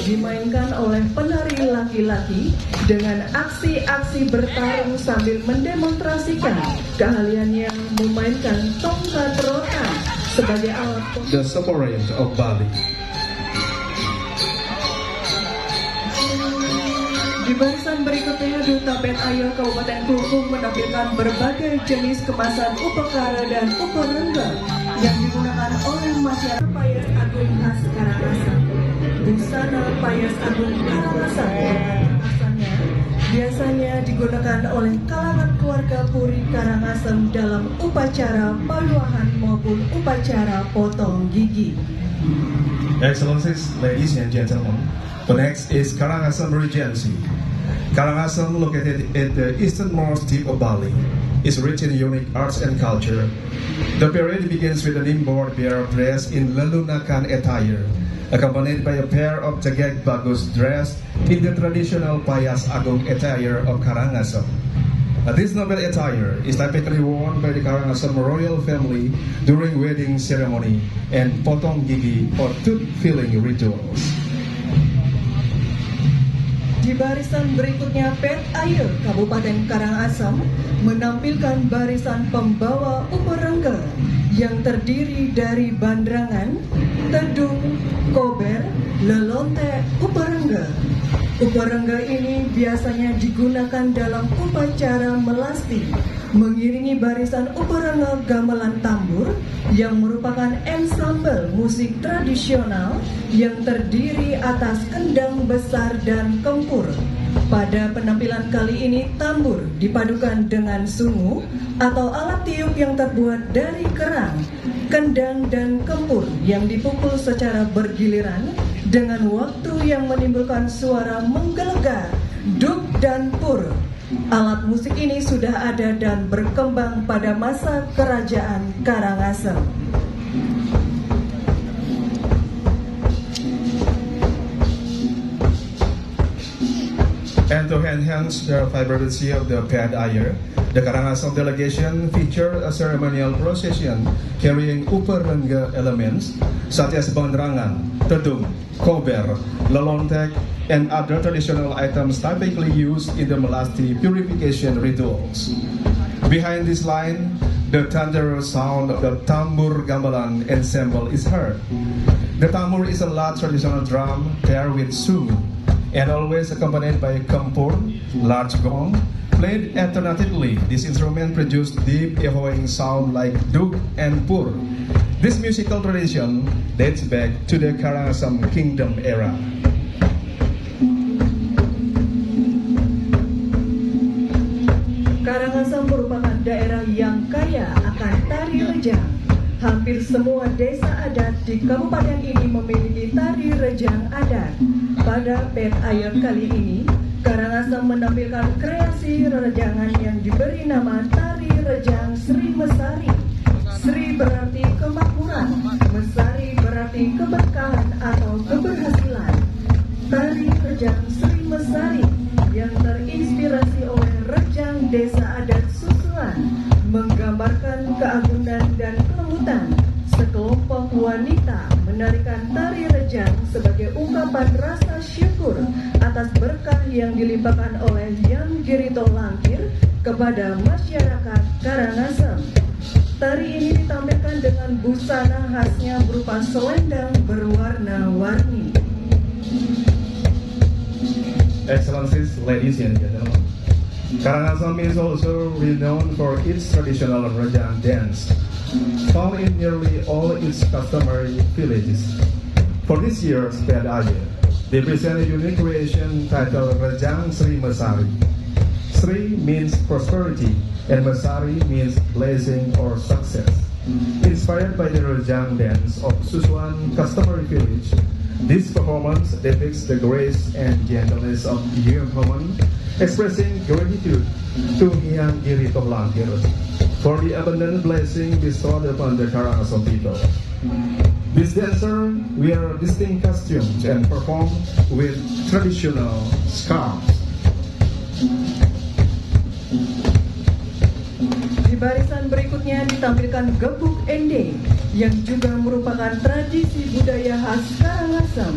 dimainkan oleh penari laki-laki dengan aksi-aksi bertarung sambil mendemonstrasikan keahliannya memainkan tongkat rotan sebagai alat the sovereign of Bali. Di barisan berikutnya, Duta Pet Ayo Kabupaten Klungkung menampilkan berbagai jenis kemasan upekara dan uperengga yang digunakan oleh masyarakat. Payas Agung khas Karangasem. Busana Payas Agung Karangasem kemasannya biasanya digunakan oleh kalangan keluarga Puri Karangasem dalam upacara paluahan maupun upacara potong gigi. Excellencies, ladies and gentlemen, the next is Karangasem Regency. Karangasem, located at the easternmost tip of Bali, is rich in unique arts and culture. The parade begins with an inboard pair dressed in lelunakan attire, accompanied by a pair of Jageg Bagus dressed in the traditional Payas Agung attire of Karangasem. This noble attire is typically worn by the Karangasem royal family during wedding ceremony and potong gigi or tooth filling rituals. Di barisan berikutnya, Pet Air Kabupaten Karangasem menampilkan barisan pembawa uperengga yang terdiri dari bandrangan, tedung, kober, lelonte, uperengga. Uperengga ini biasanya digunakan dalam upacara melasti, mengiringi barisan uperengga gamelan tambur yang merupakan ensemble musik tradisional yang terdiri atas kendang besar dan kempur. Pada penampilan kali ini, tambur dipadukan dengan sungu atau alat tiup yang terbuat dari kerang, kendang dan kempur yang dipukul secara bergiliran dengan waktu yang menimbulkan suara menggelegar, duk dan pur. Alat musik ini sudah ada dan berkembang pada masa Kerajaan Karangasem. And to enhance the vibrancy of the Pet Air, the Karangasem delegation featured a ceremonial procession carrying uperengga elements such as bandrangan, tedung, kober, lelontek, and other traditional items typically used in the melasti purification rituals. Behind this line, the thunderous sound of the tambur gamelan ensemble is heard. The tambur is a large traditional drum paired with sungu, and always accompanied by a kempur, large gong, played alternatively. This instrument produced deep echoing sound like duk and pur. This musical tradition dates back to the Karangasem Kingdom era. Karangasem merupakan daerah yang kaya akan tari rejang. Hampir semua desa adat di kabupaten ini memiliki tari rejang adat. Pada Pet Air kali ini, Karangasem menampilkan kreasi rejangan yang diberi nama Tari Rejang Sri Mesari. Sri berarti kemakmuran, Mesari berarti keberkahan atau keberhasilan. Tari Rejang Sri Mesari yang terinspirasi oleh rejang desa adat susulan menggambarkan keagungan dan kelembutan. Sekelompok wanita menarikan tari rejang sebagai ungkapan rasa syukur atas berkah yang dilimpahkan oleh Hyang Girito Langkir kepada masyarakat Karangasem. Tari ini ditampilkan dengan busana khasnya berupa selendang berwarna-warni. Excellencies, ladies and gentlemen, Karangasem is also renowned for its traditional rejang dance, found in nearly all its customary villages. For this year's Pet Air, they present a unique creation titled Rejang Sri Mesari. Sri means prosperity and Mesari means blessing or success. Inspired by the Rejang dance of Susuan customary village, this performance depicts the grace and gentleness of young woman, expressing gratitude to Hyang Girito Langkir for the abundant blessing bestowed upon the Karangasem people. These dancers wear distinct costumes and perform with traditional scarves. Di barisan berikut berikutnya ditampilkan gebuk ende yang juga merupakan tradisi budaya khas Karangasem.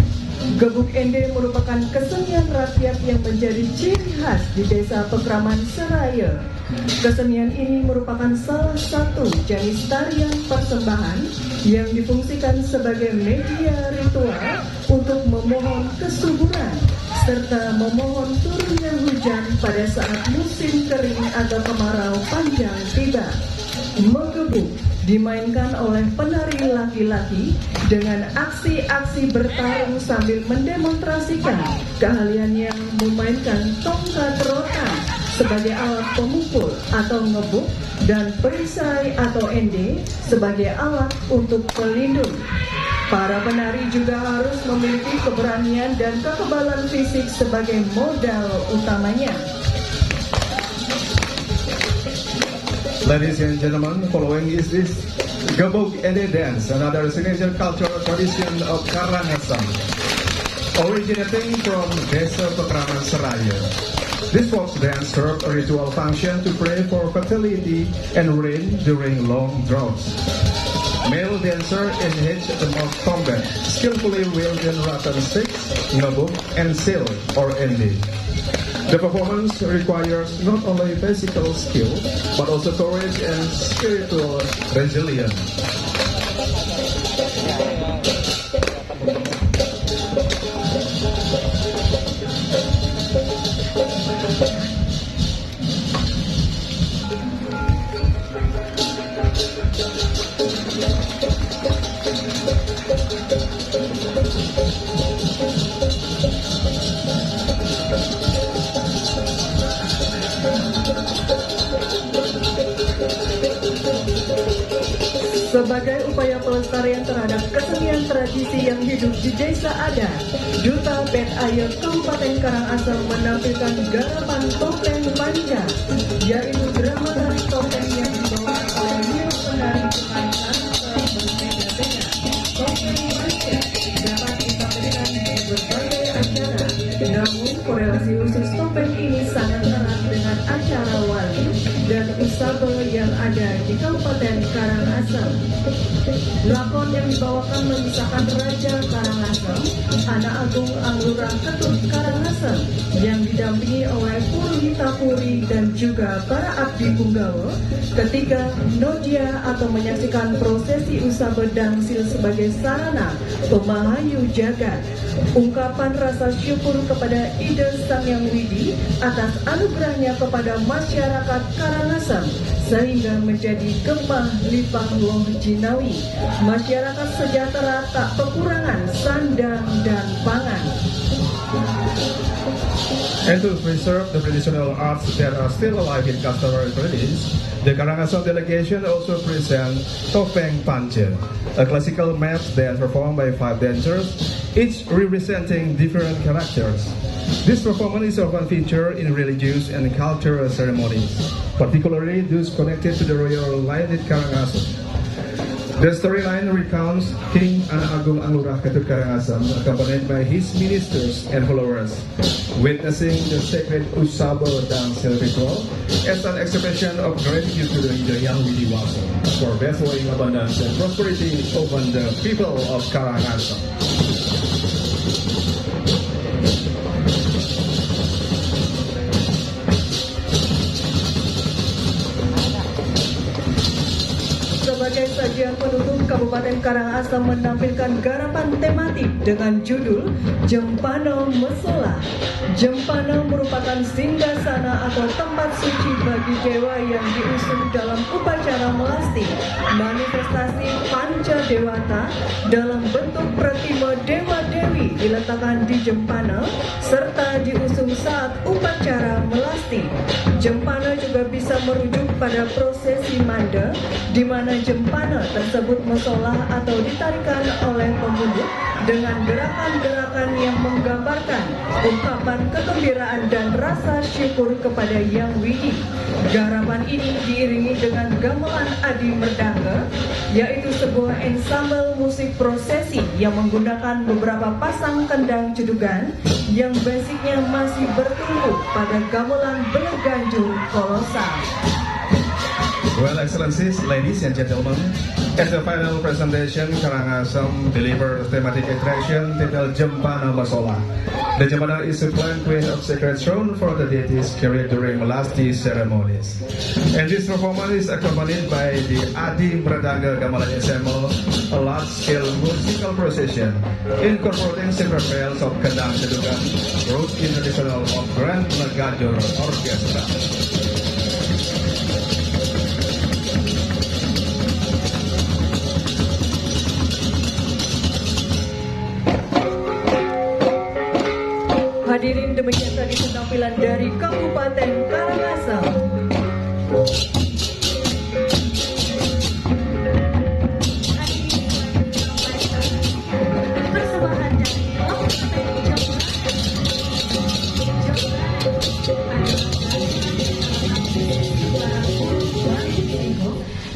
Gebuk ende merupakan kesenian rakyat yang menjadi ciri khas di Desa Pekraman Seraya. Kesenian ini merupakan salah satu jenis tarian persembahan yang difungsikan sebagai media ritual untuk memohon kesuburan serta memohon turunnya hujan pada saat musim kering atau kemarau panjang tiba. Menggebuk dimainkan oleh penari laki-laki dengan aksi-aksi bertarung sambil mendemonstrasikan keahliannya memainkan tongkat rotan sebagai alat pemukul atau ngebuk dan perisai atau ende sebagai alat untuk pelindung. Para penari juga harus memiliki keberanian dan kekebalan fisik sebagai modal utamanya. Ladies and gentlemen, following is this Gebuk Ende dance, another signature cultural tradition of Karangasem, originating from Desa Pekraman Seraya. This folk dance served a ritual function to pray for fertility and rain during long droughts. Male dancer engaged the most combat, skillfully wielding rattan sticks, ngebuk, and sil or ende. The performance requires not only physical skill, but also courage and spiritual resilience. Sebagai upaya pelestarian terhadap kesenian tradisi yang hidup di desa adat, Duta Pet Air Kabupaten Karangasem menampilkan garapan topeng panca, yaitu drama tari topeng yang dibawakan oleh Nio penari dengan angka berbeda-beda. Topeng panca dapat ditampilkan di berbagai acara, namun korelasi khusus topeng ini sangat erat dengan acara wali dan usabel yang ada di Kabupaten Karangasem. Lakon yang dibawakan mengisahkan Raja Karangasem, Anak Agung Anglurah Ketut Karangasem, yang didampingi oleh Puruhita Puri dan juga para abdi punggawa ketika nodia atau menyaksikan prosesi usabel dangsil sebagai sarana pemahayu jagat. Ungkapan rasa syukur kepada Ida Sang Yang Widi atas anugerahnya kepada masyarakat Karangasem sehingga menjadi Gemah Lipang Loh Jinawi, masyarakat sejahtera tak kekurangan sandang dan pangan. And to preserve the traditional arts that are still alive in customary practice, the Karangasem delegation also present Topeng Panca, a classical match dance performed by 5 dancers, each representing different characters. This performance is often featured in religious and cultural ceremonies, particularly those connected to the royal line in Karangasem. The storyline recounts King Anak Agung Anglurah Ketut Karangasem, accompanied by his ministers and followers, witnessing the sacred usabel dangsil ritual as an expression of gratitude to the Yang Widiwasa for bestowing abundance and prosperity upon the people of Karangasem. Sebagai sajian penutup, Kabupaten Karangasem menampilkan garapan tematik dengan judul Jempana Mesola. Jempana merupakan singgasana atau tempat suci bagi dewa yang diusung dalam upacara melasti, manifestasi panca dewata dalam bentuk pratima dewa-dewi diletakkan di Jempana serta diusung saat upacara melasti. Jempana juga bisa merujuk pada prosesi manda, di mana jempana tersebut mesolah atau ditarikan oleh pemungut dengan gerakan-gerakan yang menggambarkan ungkapan kegembiraan dan rasa syukur kepada Yang Widi. Garapan ini diiringi dengan gamelan adi merdanga, yaitu sebuah ensemble musik prosesi yang menggunakan beberapa pasang kendang cedugan yang basicnya masih bertumbuh pada gamelan Beleganjung kolosal. Well, Excellencies, ladies and gentlemen, at the final presentation, Karangasem delivered thematic attraction titled Jembana Masola. The Jembana is a plant queen of sacred throne for the deities carried during Melasti ceremonies. And this performance is accompanied by the Adi Mradanga Gamelan Ensemble, a large-scale musical procession incorporating several tales of Kendang Sedukan, rooted in traditional of Grand Nagajor Orchestra. Hadirin, demikian tadi penampilan dari Kabupaten Karangasem. Persembahan dari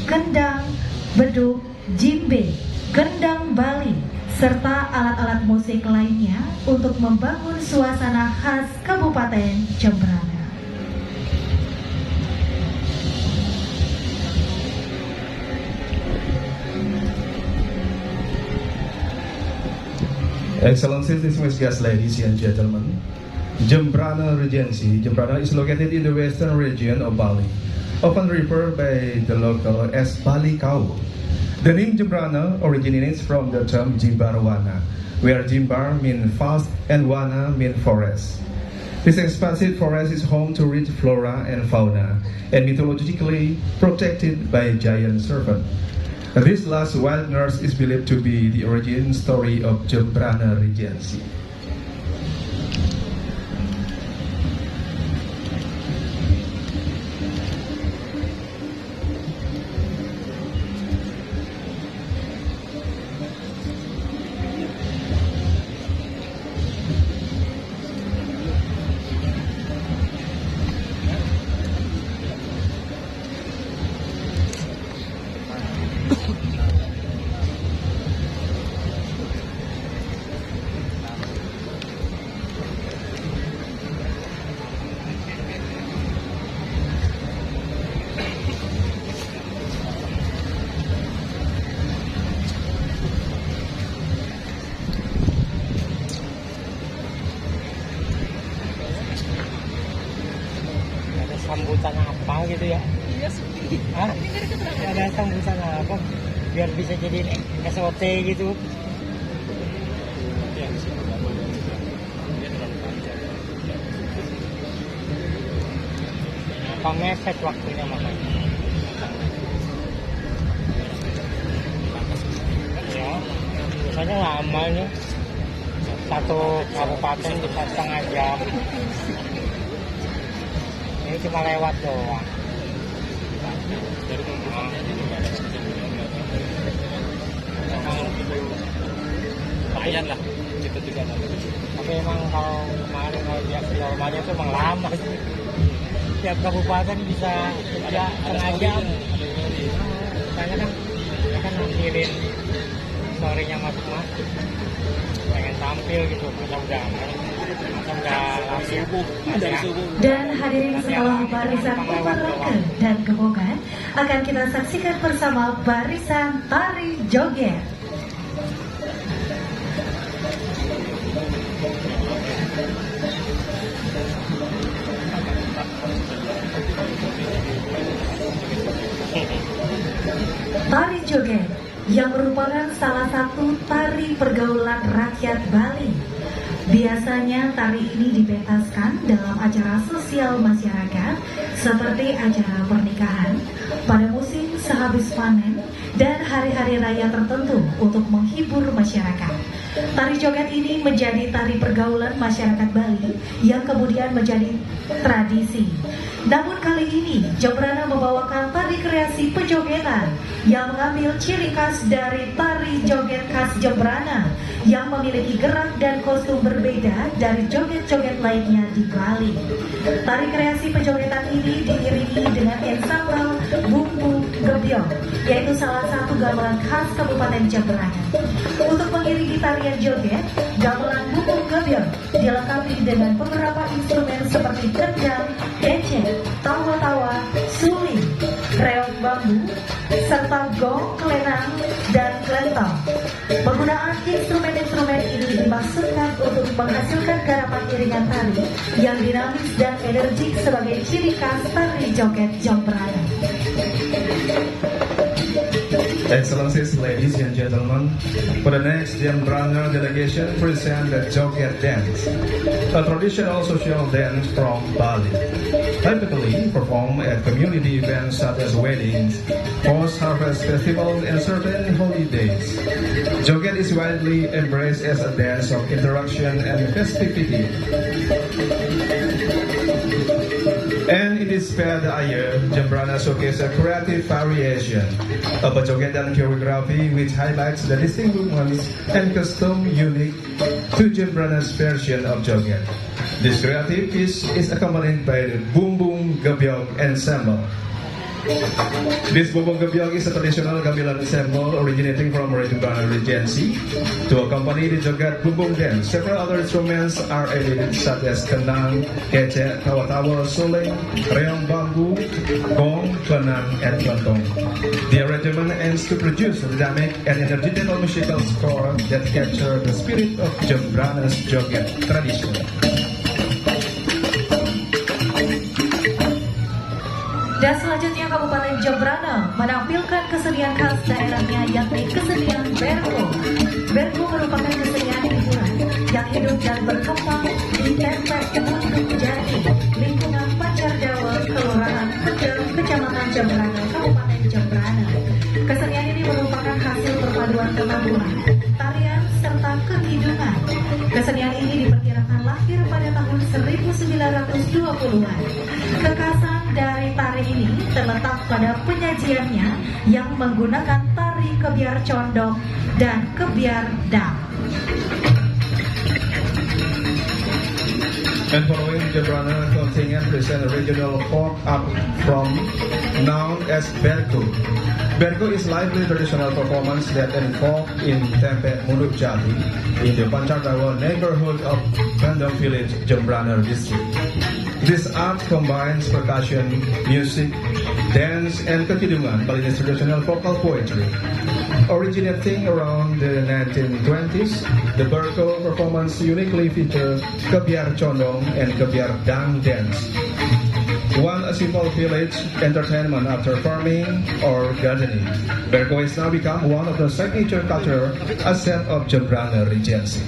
Kendang, Beduk, Jimbe, Kendang Bali, serta alat-alat musik lainnya untuk membangun suasana khas Kabupaten Jembrana. Excellencies, distinguished guests, ladies and gentlemen, Jembrana Regency. Jembrana is located in the western region of Bali, often referred by the local as Bali Kau. The name Jembrana originates from the term Jimbarwana, where Jimbar means fast and Wana means forest. This expansive forest is home to rich flora and fauna, and mythologically protected by a giant serpent. This last wild nurse is believed to be the origin story of Jembrana Regency. Sambutan apa gitu ya? Iya sih. Hah? Ada sambutan apa? Biar bisa jadi SOT gitu. Apa mepet waktunya makanya? Ya, biasanya lama nih. Satu kabupaten bisa setengah jam. Ini cuma lewat doang. Lumayan lah, gitu juga. Tapi emang kalau kemarin kalau dia normalnya itu emang lama sih. Tiap kabupaten bisa ada setengah jam. Makanya kan kita kan ngambilin story-nya masing-masing. Pengen tampil gitu, mudah-mudahan. Dan hadirin, setelah barisan pemerangan dan gembongan, akan kita saksikan bersama barisan tari joget. Tari joget yang merupakan salah satu tari pergaulan rakyat Bali. Biasanya tari ini dipentaskan dalam acara sosial masyarakat seperti acara pernikahan, pada musim sehabis panen, dan hari-hari raya tertentu untuk menghibur masyarakat. Tari joget ini menjadi tari pergaulan masyarakat Bali yang kemudian menjadi tradisi. Namun kali ini Jembrana membawakan tari kreasi pejogetan yang mengambil ciri khas dari tari joget khas Jembrana yang memiliki gerak dan kostum berbeda dari joget-joget lainnya di Bali. Tari kreasi pejogetan ini diiringi dengan ensemble bumbu gebyong, yaitu salah satu gamelan khas Kabupaten Jembrana. Untuk mengiringi tarian joget, gamelan bumbu gebyong dilengkapi dengan beberapa instrumen seperti kendang, kecek, tawa-tawa, suling, reog bambu, serta gong, kelenang, dan kelentong. Penggunaan instrumen-instrumen ini dimaksudkan untuk menghasilkan garapan iringan tari yang dinamis dan energik sebagai ciri khas tari joget Jembrana. Excellencies, ladies and gentlemen, for the next Jembrana delegation present the Joget Dance, a traditional social dance from Bali, typically performed at community events such as weddings, post-harvest festivals, and certain holidays. Joget is widely embraced as a dance of interaction and festivity. And in this paired year, Jembrana showcases a creative variation of a Jogetan choreography which highlights the distinct movements and custom unique to Jembrana's version of Joget. This creative piece is accompanied by the Boom Boom Gebyog ensemble. This Boom Boom Gebyog is a traditional gamelan ensemble originating from Jembrana Regency. To accompany the Joget Boom Boom dance, several other instruments are added such as kendang, kecek, tawa-tawa, suling, reog bambu, gong, kelenang, and kelentong. The arrangement aims to produce a dynamic and energetic musical score that capture the spirit of Jembrana's Joget tradition. Dan selanjutnya Kabupaten Jembrana menampilkan kesenian khas daerahnya yakni kesenian Berko. Berko merupakan kesenian hiburan yang hidup dan berkembang di Tempek Munduk Jati, lingkungan Pacardawa, Kelurahan Kendeng, Kecamatan Jembrana, Kabupaten Jembrana. Kesenian ini merupakan hasil perpaduan ketabuhan, tarian, serta kekidungan. Kesenian ini diperkirakan lahir pada tahun 1920-an. Kekhasan dari tari ini terletak pada penyajiannya yang menggunakan tari kebiar condong dan kebiar dam. And following Jembrana contingent present a regional folk art from known as Berko. Berko is lively traditional performance that involved in Tempek Munduk Jati in the Pacardawa neighborhood of Kendeng Village, Jembrana district. This art combines percussion, music, dance, and kekidungan, Balinese traditional vocal poetry. Originating around the 1920s, the Berko performance uniquely features kebiar condong and kebiar dang dance. One a simple village entertainment after farming or gardening, Berko has now become one of the signature cultural assets of Jembrana Regency.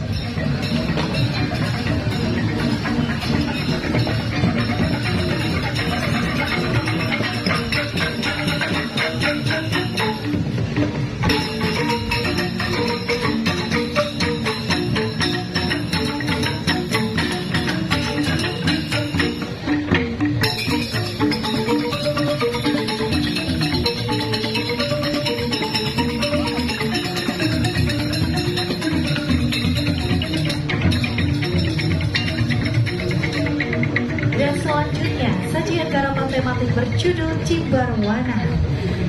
Tematik berjudul Jimbarwana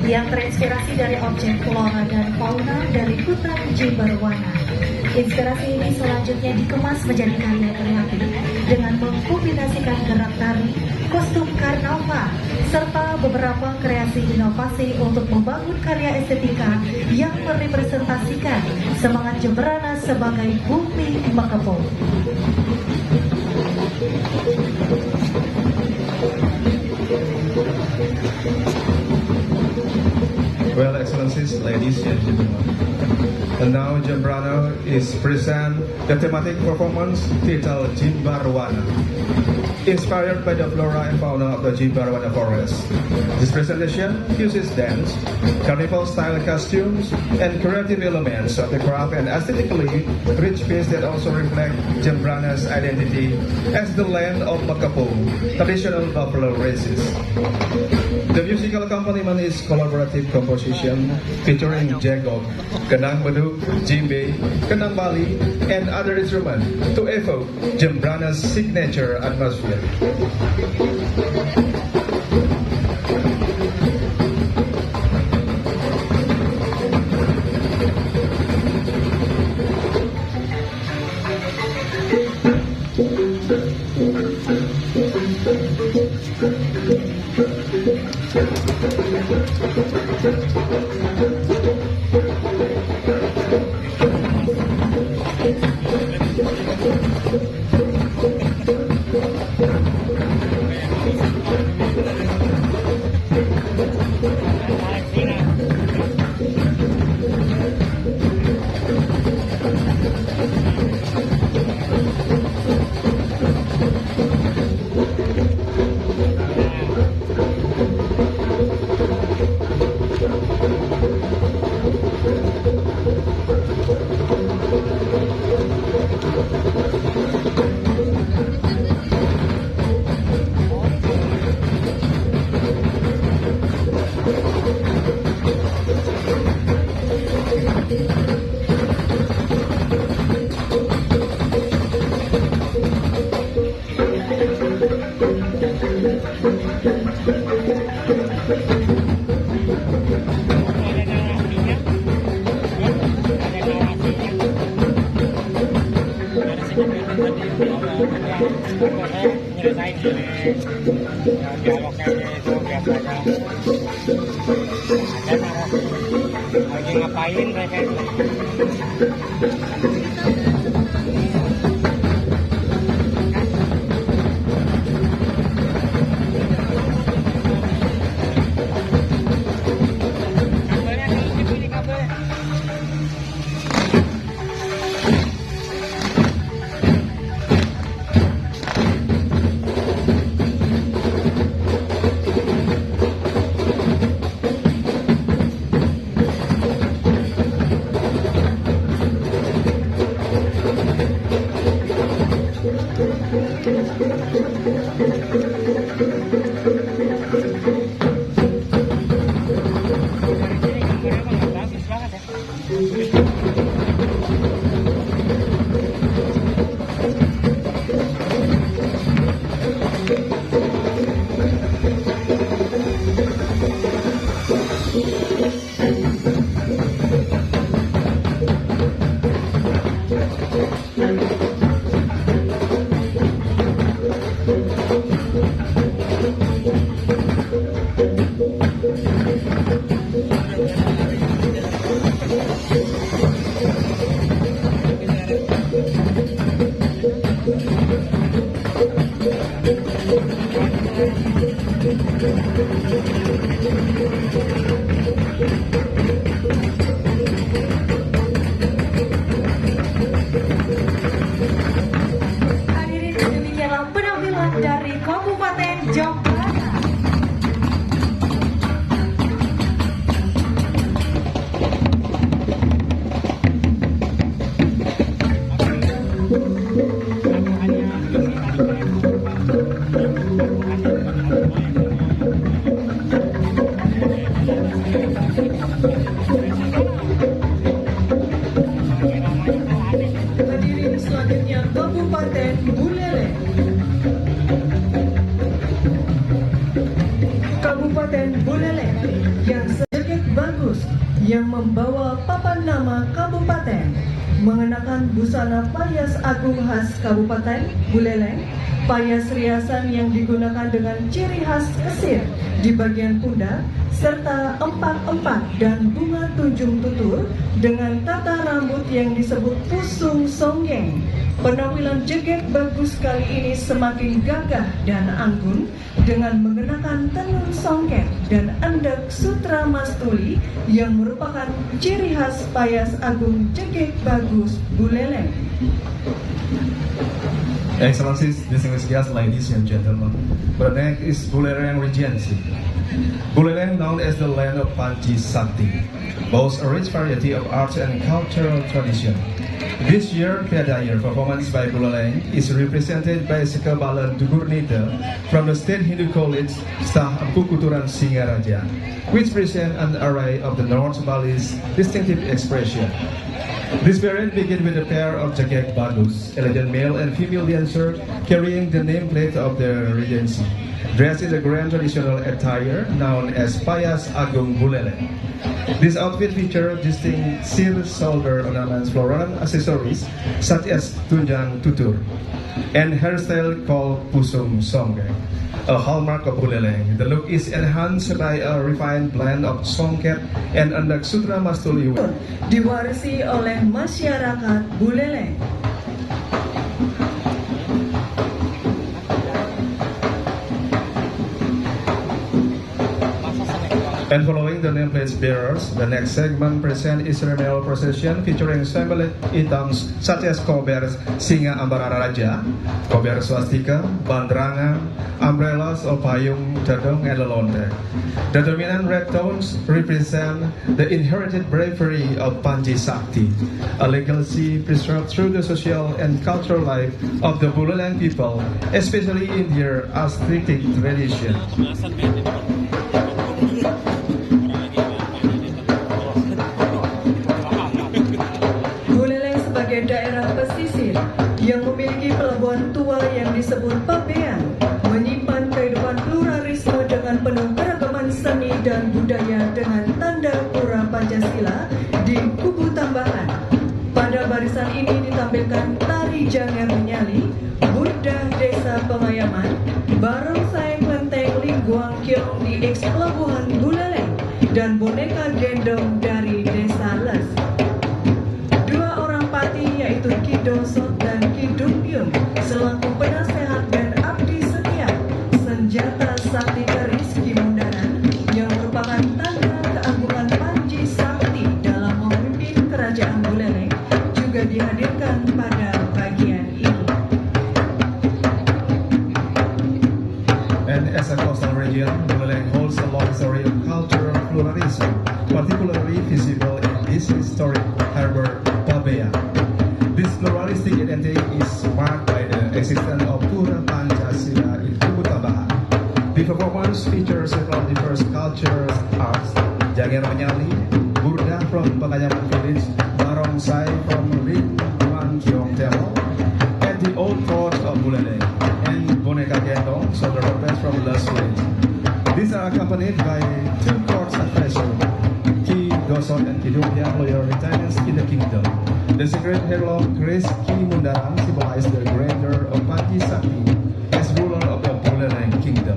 yang terinspirasi dari objek flora dan fauna dari hutan Jimbarwana. Inspirasi ini selanjutnya dikemas menjadi karya kreatif dengan mengkombinasikan gerak tari, kostum karnaval, serta beberapa kreasi inovasi untuk membangun karya estetika yang merepresentasikan semangat Jembrana sebagai bumi mekepung. Well, Excellencies, ladies and gentlemen, and now Jembrana is present the thematic performance titled Jimbarwana, inspired by the flora and fauna of the Jimbarwana forest. This presentation uses dance, carnival-style costumes, and creative elements of the craft and aesthetically rich piece that also reflect Jembrana's identity as the land of Makapung, traditional buffalo races. The musical accompaniment is collaborative composition featuring jegok, kendang beduk, djembe, kendang Bali, and other instruments to evoke Jembrana's signature atmosphere. Thank you. Nyelesain dialognya itu biasanya ada lagi ngapain mereka itu. Hadirin, demikianlah penampilan dari Kabupaten Jombang. Hadirin selanjutnya Kabupaten Buleleng. Kabupaten Buleleng yang sedikit bagus yang membawa papan nama kabupaten, mengenakan busana payas agung khas Kabupaten Buleleng, payas riasan yang digunakan dengan ciri khas Kesir di bagian pundak, serta empat-empat dan bunga tunjung tutur dengan tata rambut yang disebut pusung songgeng. Penampilan Jegek Bagus kali ini semakin gagah dan anggun dengan mengenakan tenun songket dan endek sutra mastuli yang merupakan ciri khas payas agung Jegek Bagus Buleleng. Excellencies, distinguished guests, ladies and gentlemen, the next is Buleleng Regency. Buleleng, known as the land of Panji Sakti, boasts a rich variety of arts and cultural tradition. This year, Piadayer performance by Buleleng is represented by Sekabalan Dugurnita from the State Hindu College, Stah Empu Kuturan Singaraja, which present an array of the North Bali's distinctive expression. This parade begins with a pair of Jegek Bagus, elegant male and female dancer carrying the nameplate of the Regency, dressed in the grand traditional attire known as Payas Agung Buleleng. This outfit features distinct silver ornaments, floral accessories such as tunjang tutur, and hairstyle called pusung songgeng. a hallmark of Buleleng. The look is enhanced by a refined blend of songket and Andak Sutra Mastuli. Diwarisi oleh masyarakat Buleleng. And following the nameplate bearers, the next segment present is ceremonial procession featuring symbolic items such as kobers Singa Ambara Raja, kober swastika, bandrangan, umbrellas or payung, jadong, and lelonte. The dominant red tones represent the inherited bravery of Panji Sakti, a legacy preserved through the social and cultural life of the Buleleng people, especially in their aesthetic tradition. Daerah pesisir yang memiliki pelabuhan tua yang disebut Pabean, menyimpan kehidupan pluralisme dengan penuh keragaman seni dan budaya dengan tanda pura Pancasila di kubu tambahan. Pada barisan ini ditampilkan tari Janger Menyali, Burdah Desa Pemayaman, Barongsai Klenteng Lingguang Kiong di eks pelabuhan Buleleng, dan boneka gendong dari Desa Les. Yaitu Ki Dosot dan Ki Dumyun selaku penasehat dan abdi setia, senjata sakti keris Ki Mundaran yang merupakan tanda keagungan Panji Sakti dalam memimpin kerajaan Buleleng juga dihadirkan pada bagian ini. And as a coastal region, Buleleng holds a long story of cultural pluralism, particularly visible in this historic harbor Pabea. This pluralistic identity is marked by the existence of Pura Pancasila in Kubu Tambahan. The performance features several diverse cultures, arts, Janger Menyali, Burdah from Pekayaman Village, Barongsai from Lingguang Kiong Temple, and the old fort of Buleleng, and Boneka Gendong, shoulder puppets from Les Village. These are accompanied by two courts officials, Ki Dosot and Ki Dumyun, loyal retainers in the kingdom. The sacred heirloom Grace Ki Mundaran symbolize the grandeur of Panji Sakti as ruler of the Buleleng kingdom.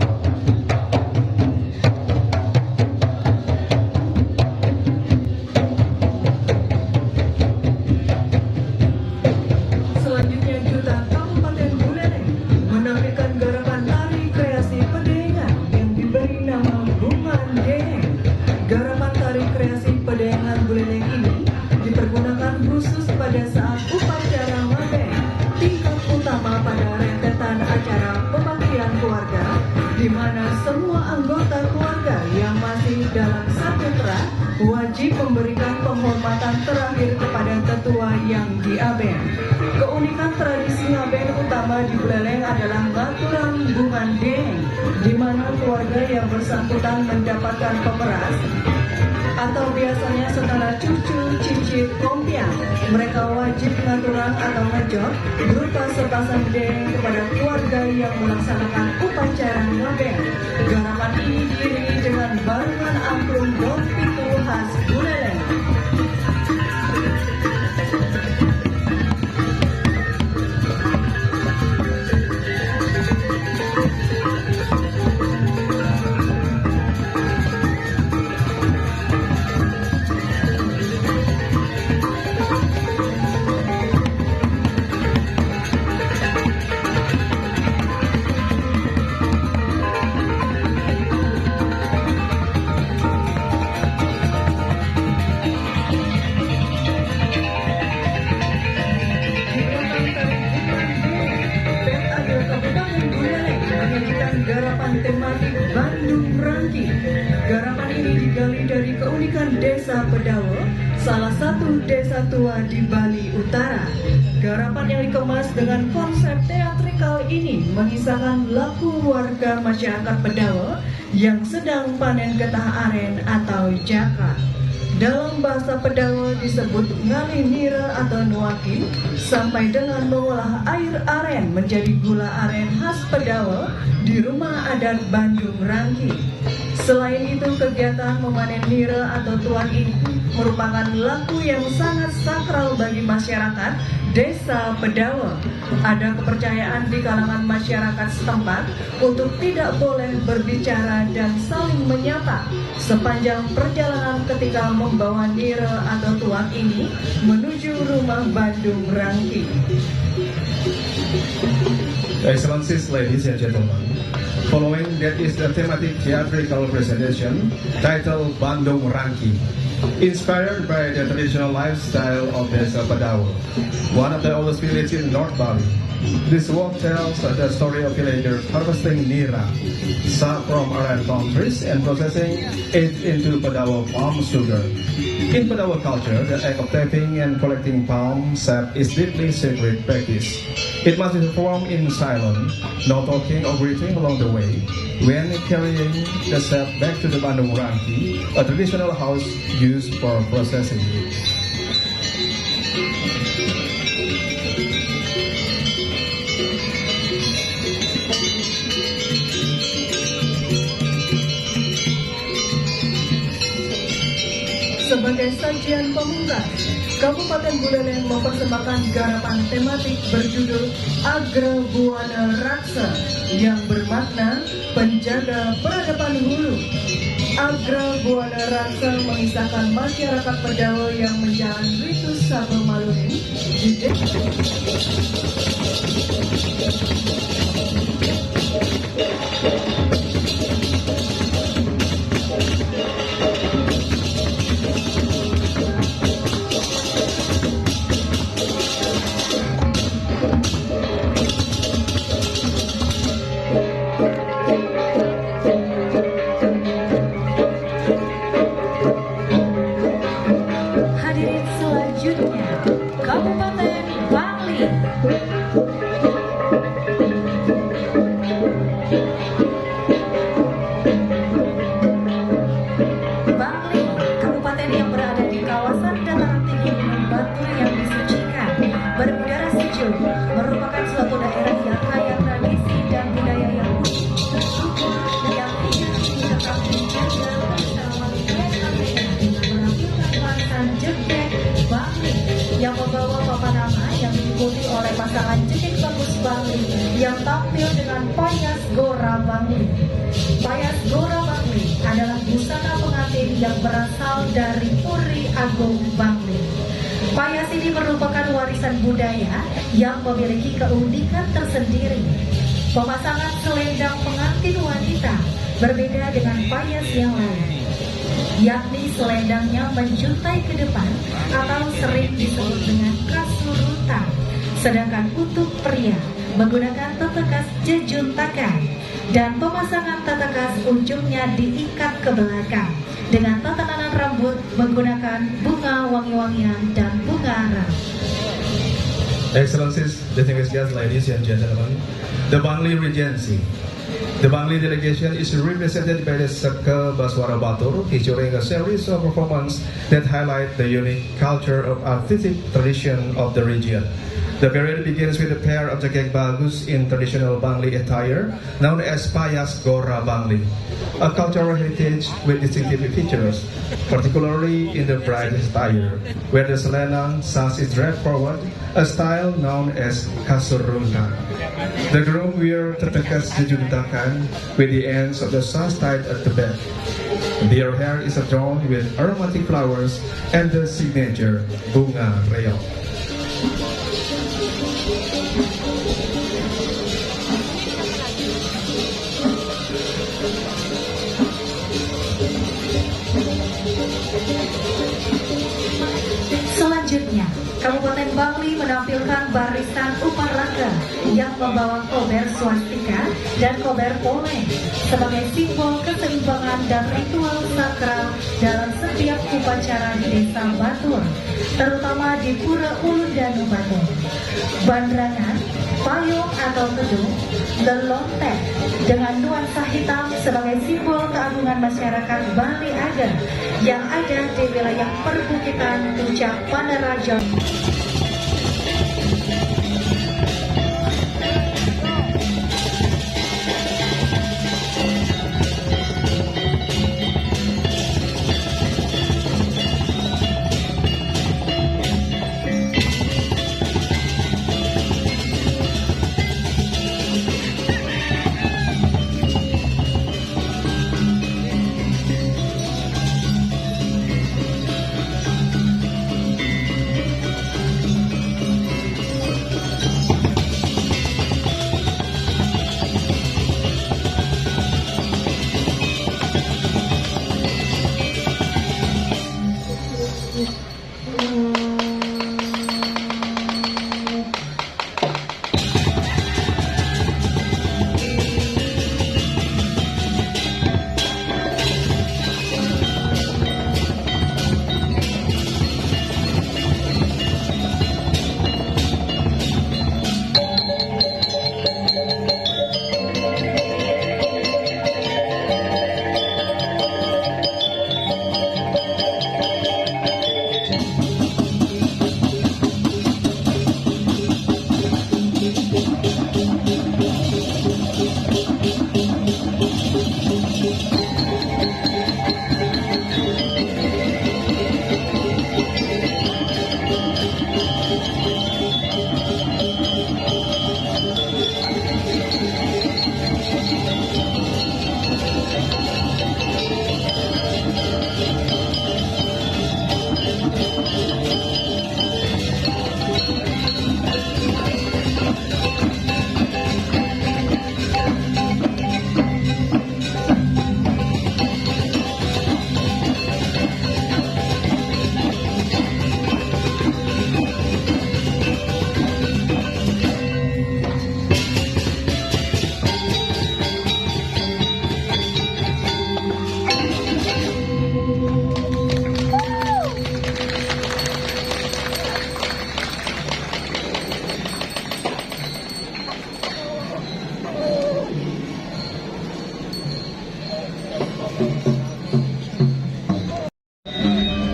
Selanjutnya Duta Kabupaten Buleleng menampilkan garapan tari kreasi Pedengan yang diberi nama Bungan Deheng. Garapan tari kreasi Pedengan Buleleng ini dipergunakan khusus pada saat upacara mabeng, tingkat utama pada rentetan acara pembaktian keluarga, di mana semua anggota keluarga yang masih dalam satu terah wajib memberikan penghormatan terakhir kepada tetua yang diabeng. Keunikan tradisi ngabeng utama di Buleleng adalah ngaturan bungan deheng, di mana keluarga yang bersangkutan mendapatkan pemeras atau biasanya setara cucu, cicit, kompiang. Mereka wajib ngaturan atau ngejot berupa sepasang deheng kepada keluarga yang melaksanakan upacara ngabeng. Garapan ini diiringi dengan barengan angklung dong pitu khas Buleleng. Garapan tematik Bandung Rangki. Garapan ini digali dari keunikan Desa Pedawa, salah satu desa tua di Bali Utara. Garapan yang dikemas dengan konsep teatrikal ini mengisahkan laku warga masyarakat Pedawa yang sedang panen getah aren atau jaka. Dalam bahasa Pedawa disebut ngali nira atau nuaki, sampai dengan mengolah air aren menjadi gula aren khas Pedawa di rumah adat Bandung Rangki. Selain itu, kegiatan memanen nira atau tuan ini merupakan laku yang sangat sakral bagi masyarakat Desa Pedawa. Ada kepercayaan di kalangan masyarakat setempat untuk tidak boleh berbicara dan saling menyapa sepanjang perjalanan ketika membawa nira atau tuak ini menuju rumah Bandung Rangki. Excellencies, ladies and gentlemen, following that is the thematic theatrical presentation titled Bandung Rangki, inspired by the traditional lifestyle of Desa Pedawa, one of the oldest villages in North Bali. This work tells the story of villagers harvesting nira, sap from around countries, and processing it into Pedawa palm sugar. In Pedawa culture, the act of tapping and collecting palm sap is deeply sacred practice. It must be performed in silence, no talking or greeting along the way. When carrying the sap back to the Bandung Rangki, a traditional house used for processing. Sebagai sajian pemungkas, Kabupaten Buleleng mempersembahkan garapan tematik berjudul Agra Buana Raksa yang bermakna penjaga peradaban hulu. Agra Buana Raksa mengisahkan masyarakat Pedawa yang menjalani ritus Sabe Malunim di desa. Hadirin selanjutnya, Kabupaten Bali. Bali, kabupaten yang berada di kawasan dataran tinggi Gunung Batur yang disucikan, berudara sejuk, merupakan suatu daerah yang kaya tradisi dan budaya yang unik, yang tetap menjaga bersama menampilkan barisan jegek Bali yang membawa papan nama yang diikuti oleh pasangan jegek bagus Bali yang tampil dengan payas Gora Bali. Payas Gora Bali adalah busana pengantin yang berasal dari Puri Agung Bali. Payas ini merupakan warisan budaya yang memiliki keunikan tersendiri. Pemasangan selendang pengantin wanita berbeda dengan payas yang lain, yakni selendangnya menjuntai ke depan atau sering disebut dengan kasurutan. Sedangkan untuk pria menggunakan tetekas jejuntakan dan pemasangan tetekas ujungnya diikat ke belakang dengan tatanan rambut menggunakan bunga wangi-wangian dan bunga arang. Excellencies, distinguished guests, ladies and gentlemen, the Bangli Regency. The Bangli delegation is represented by the Saka Baswara Batur, featuring a series of performances that highlight the unique culture of artistic tradition of the region. The parade begins with a pair of Jagek Bagus in traditional Bangli attire, known as Payas Gora Bangli, a cultural heritage with distinctive features, particularly in the bride attire, where the selendang sash is dragged forward, a style known as kasurungan. The groom wear tetekas jejuntakan with the ends of the sash tied at the back. Their hair is adorned with aromatic flowers and the signature bunga reog. Selanjutnya, Kabupaten Bangli menampilkan barisan upacara yang membawa kober swastika dan kober poleng sebagai simbol keseimbangan dan ritual sakral dalam setiap upacara di Desa Batur, terutama di Pura Ulundanu Batur. Bandrangan, payung atau gedung, lelontek dengan nuansa hitam sebagai simbol keagungan masyarakat Bali Aga yang ada di wilayah perbukitan Puncak Panaraja.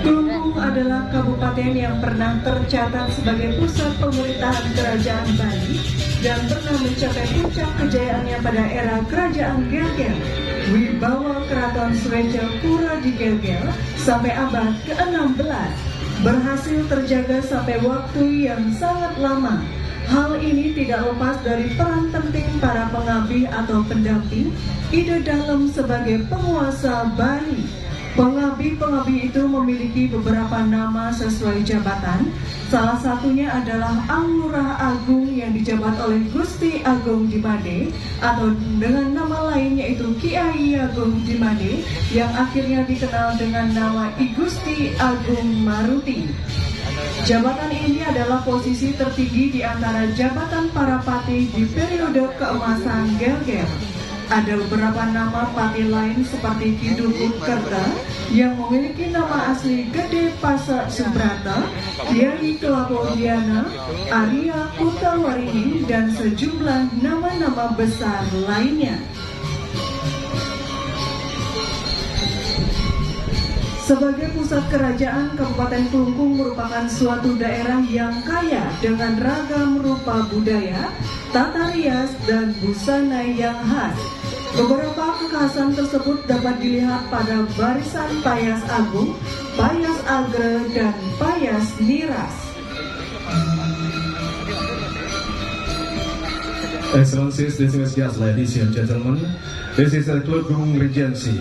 Kelungkung adalah kabupaten yang pernah tercatat sebagai pusat pemerintahan Kerajaan Bali dan pernah mencapai puncak kejayaannya pada era Kerajaan Gelgel. Wibawa Keraton Sweja Pura di Gelgel sampai abad ke-16 berhasil terjaga sampai waktu yang sangat lama. Hal ini tidak lepas dari peran penting para pengabdi atau pendamping Ide Dalem sebagai penguasa Bali. Pengabdi-pengabdi itu memiliki beberapa nama sesuai jabatan. Salah satunya adalah Anglurah Agung yang dijabat oleh Gusti Agung Dimade atau dengan nama lain yaitu Kiai Agung Dimade yang akhirnya dikenal dengan nama I Gusti Agung Maruti. Jabatan ini adalah posisi tertinggi di antara jabatan para patih di periode keemasan Gelgel. Ada beberapa nama patih lain seperti Kidukut Kerta yang memiliki nama asli Gede Pasak Subrata, Kiai Kelapodiana, Arya Kutawaringin, dan sejumlah nama-nama besar lainnya. Sebagai pusat kerajaan, Kabupaten Kelungkung merupakan suatu daerah yang kaya dengan ragam rupa budaya, tata rias, dan busana yang khas. Beberapa kekhasan tersebut dapat dilihat pada barisan Payas Agung, Payas Agre, dan Payas Niras. Excellencies, distinguished guests, ladies and gentlemen, this is the Kelungkung Regency.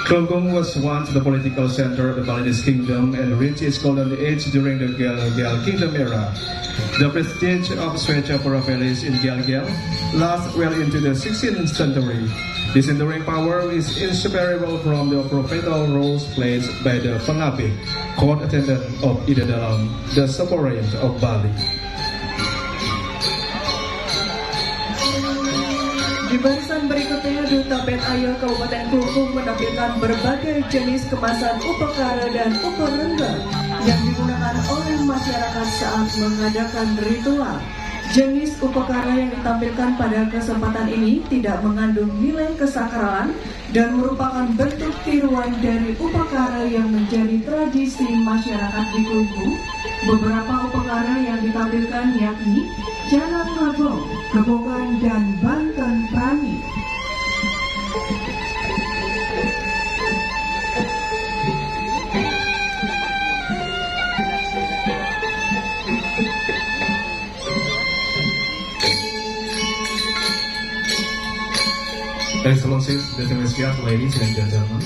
Kelungkung was once the political center of the Balinese kingdom and reached its golden age during the Gelgel Kingdom era. The prestige of Sweja Pura Palace in Gelgel lasts well into the 16th century. This enduring power is inseparable from the prophetal roles played by the pengabdi, court attendant of Ide Dalem, the sovereign of Bali. Di barisan berikutnya, Duta Pet Ayo Kabupaten Kelungkung menampilkan berbagai jenis kemasan upakara dan uparengga yang digunakan oleh masyarakat saat mengadakan ritual. Jenis upakara yang ditampilkan pada kesempatan ini tidak mengandung nilai kesakralan dan merupakan bentuk tiruan dari upakara yang menjadi tradisi masyarakat di Kelungkung. Beberapa upakara yang ditampilkan yakni Jalan Labong, Kebogan, dan Banten Prani. Excellencies, distinguished guests, ladies and gentlemen,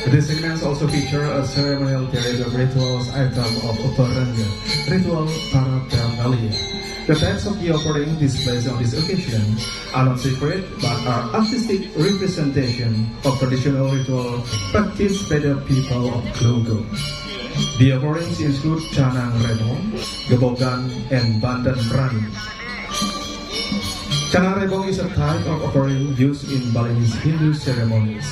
these segments also feature a ceremonial period of rituals item of Uparengga, ritual para Prambalia. The types of the offering displays on this occasion are not secret but are artistic representation of traditional ritual practiced by the people of Kelungkung. The offerings include Canang Rebong, Gebogan, and Bandan Rani. Canang Rebong is a type of offering used in Balinese Hindu ceremonies.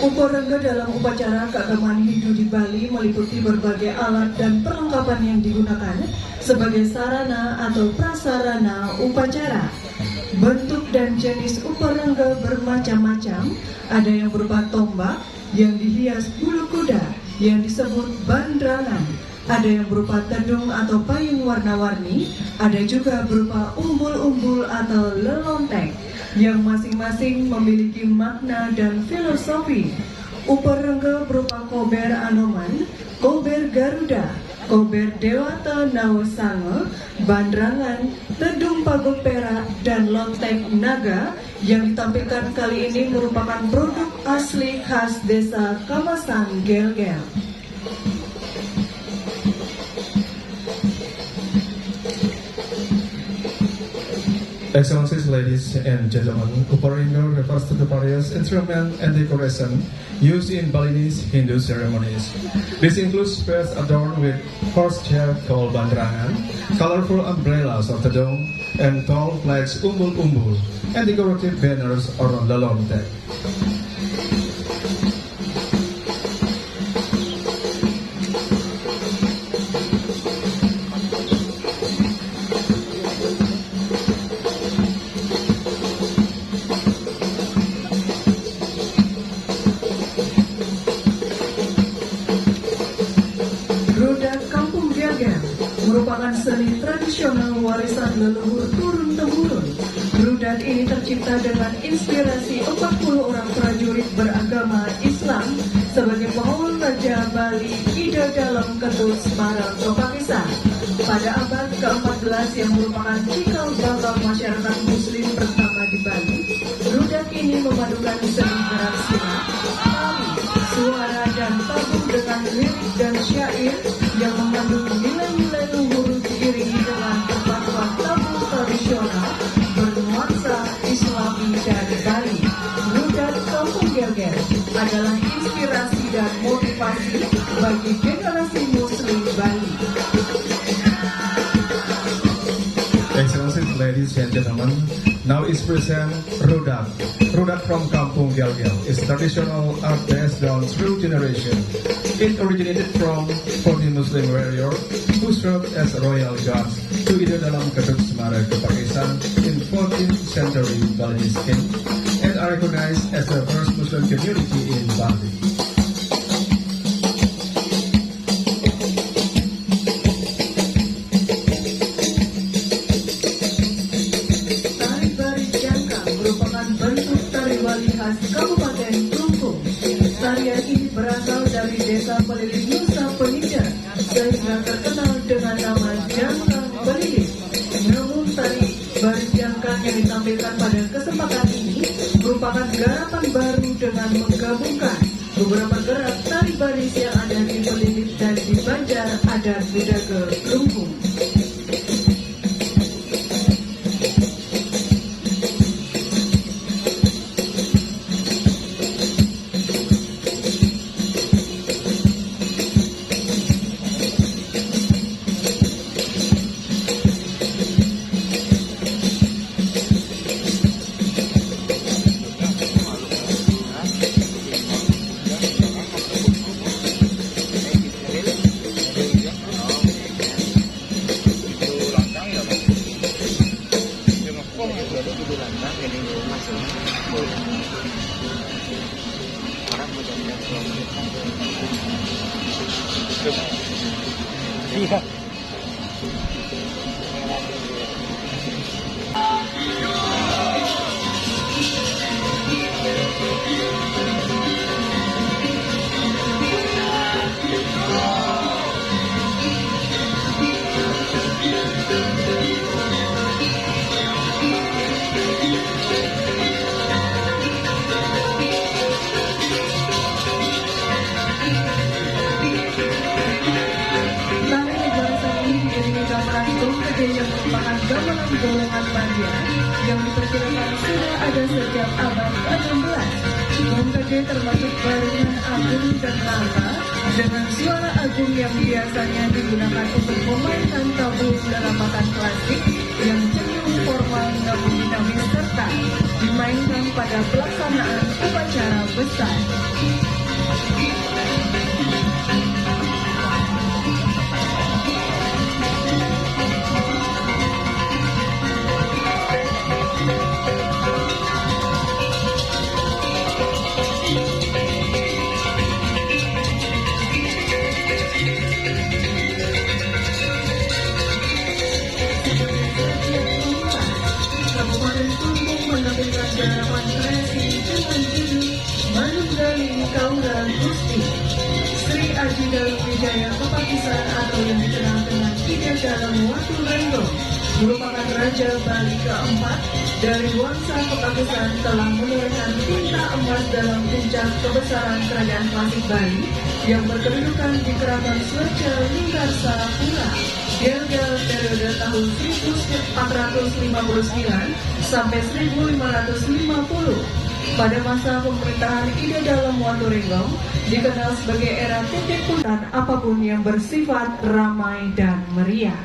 Uparangga dalam upacara keagamaan Hindu di Bali meliputi berbagai alat dan perlengkapan yang digunakan sebagai sarana atau prasarana upacara. Bentuk dan jenis uparangga bermacam-macam, ada yang berupa tombak yang dihias bulu kuda yang disebut bandrangan, ada yang berupa tedung atau payung warna-warni, ada juga berupa umbul-umbul atau lelontek yang masing-masing memiliki makna dan filosofi. Uparangga berupa kober Anoman, kober Garuda, kober Dewata Nawasanga, bandrangan, tedung pagut perak, dan lontek naga yang ditampilkan kali ini merupakan produk asli khas desa Kamasan Gel-Gel. Excellencies, ladies and gentlemen, Uparangga refers to the various instruments and decoration used in Balinese Hindu ceremonies. This includes spares adorned with horse chair called bandrangan, colorful umbrellas or tedung, and tall flags umbul-umbul, and decorative banners or lelontek. Merupakan seni tradisional warisan leluhur turun-temurun. Rudat ini tercipta dengan inspirasi 40 orang prajurit beragama Islam sebagai pengawal Raja Bali Ida dalam Ketut Semarang Topakisan pada abad ke-14 yang merupakan cikal bakal masyarakat Muslim pertama di Bali. Rudat ini memadukan seni gerak silat, tari, suara dan tabung dengan lirik dan syair yang mengandung nilai-nilai luhur diiringi dengan perpaduan tabung tradisional bernuansa Islami dari Bali. Rudat Kampung Gel-Gel adalah inspirasi dan motivasi bagi generasi Muslim Bali. Excellencies, ladies and gentlemen, now is present Rudat. Rudat from Kampung Gel-Gel is traditional art passed down through generation. It originated from 40 Muslim warrior who served as royal guards to Ida dalam Ketut Semarang Topakisan in 14th century Balinese king and are recognized as the first Muslim community in Bali. Tari baris jangka merupakan bentuk tari Bali khas Kabupaten Klungkung. Tarian ini berasal dari desa Peliling Nusa Penida sehingga terkenal dengan nama Jangkang Peliling. Namun tari baris jangkang yang ditampilkan pada kesempatan ini merupakan garapan baru dengan menggabungkan beberapa gerak tari baris yang ada di Peliling dan di Banjar Adat Budaya Klungkung. Iya. Tari barisan ini diiringi gamelan gomgede yang merupakan gamelan golongan Madia yang diperkirakan sudah ada sejak abad ke-16. Gomgede termasuk barengan agung dan lamba dengan suara agung yang biasanya digunakan untuk memainkan tabung dalam makan klasik yang cenderung formal namun dinamis serta dimainkan pada pelaksanaan upacara besar. Kabupaten Tumbung menampilkan garapan racing dengan judul Manunggali Kaura Gusti. Sri Aji Dalam Wijaya Kepakisan atau yang dikenal dengan Ida Dalam Watu Renggo merupakan Raja Bali keempat dari Wangsa Kepakisan telah menorehkan tinta emas dalam puncak kebesaran kerajaan klasik Bali yang berkedudukan di Keraton Sueca Linggarsapura. Gelgel periode tahun 1459 sampai 1550. Pada masa pemerintahan Ida Dalam Watu Renggong dikenal sebagai era titik puncak apapun yang bersifat ramai dan meriah.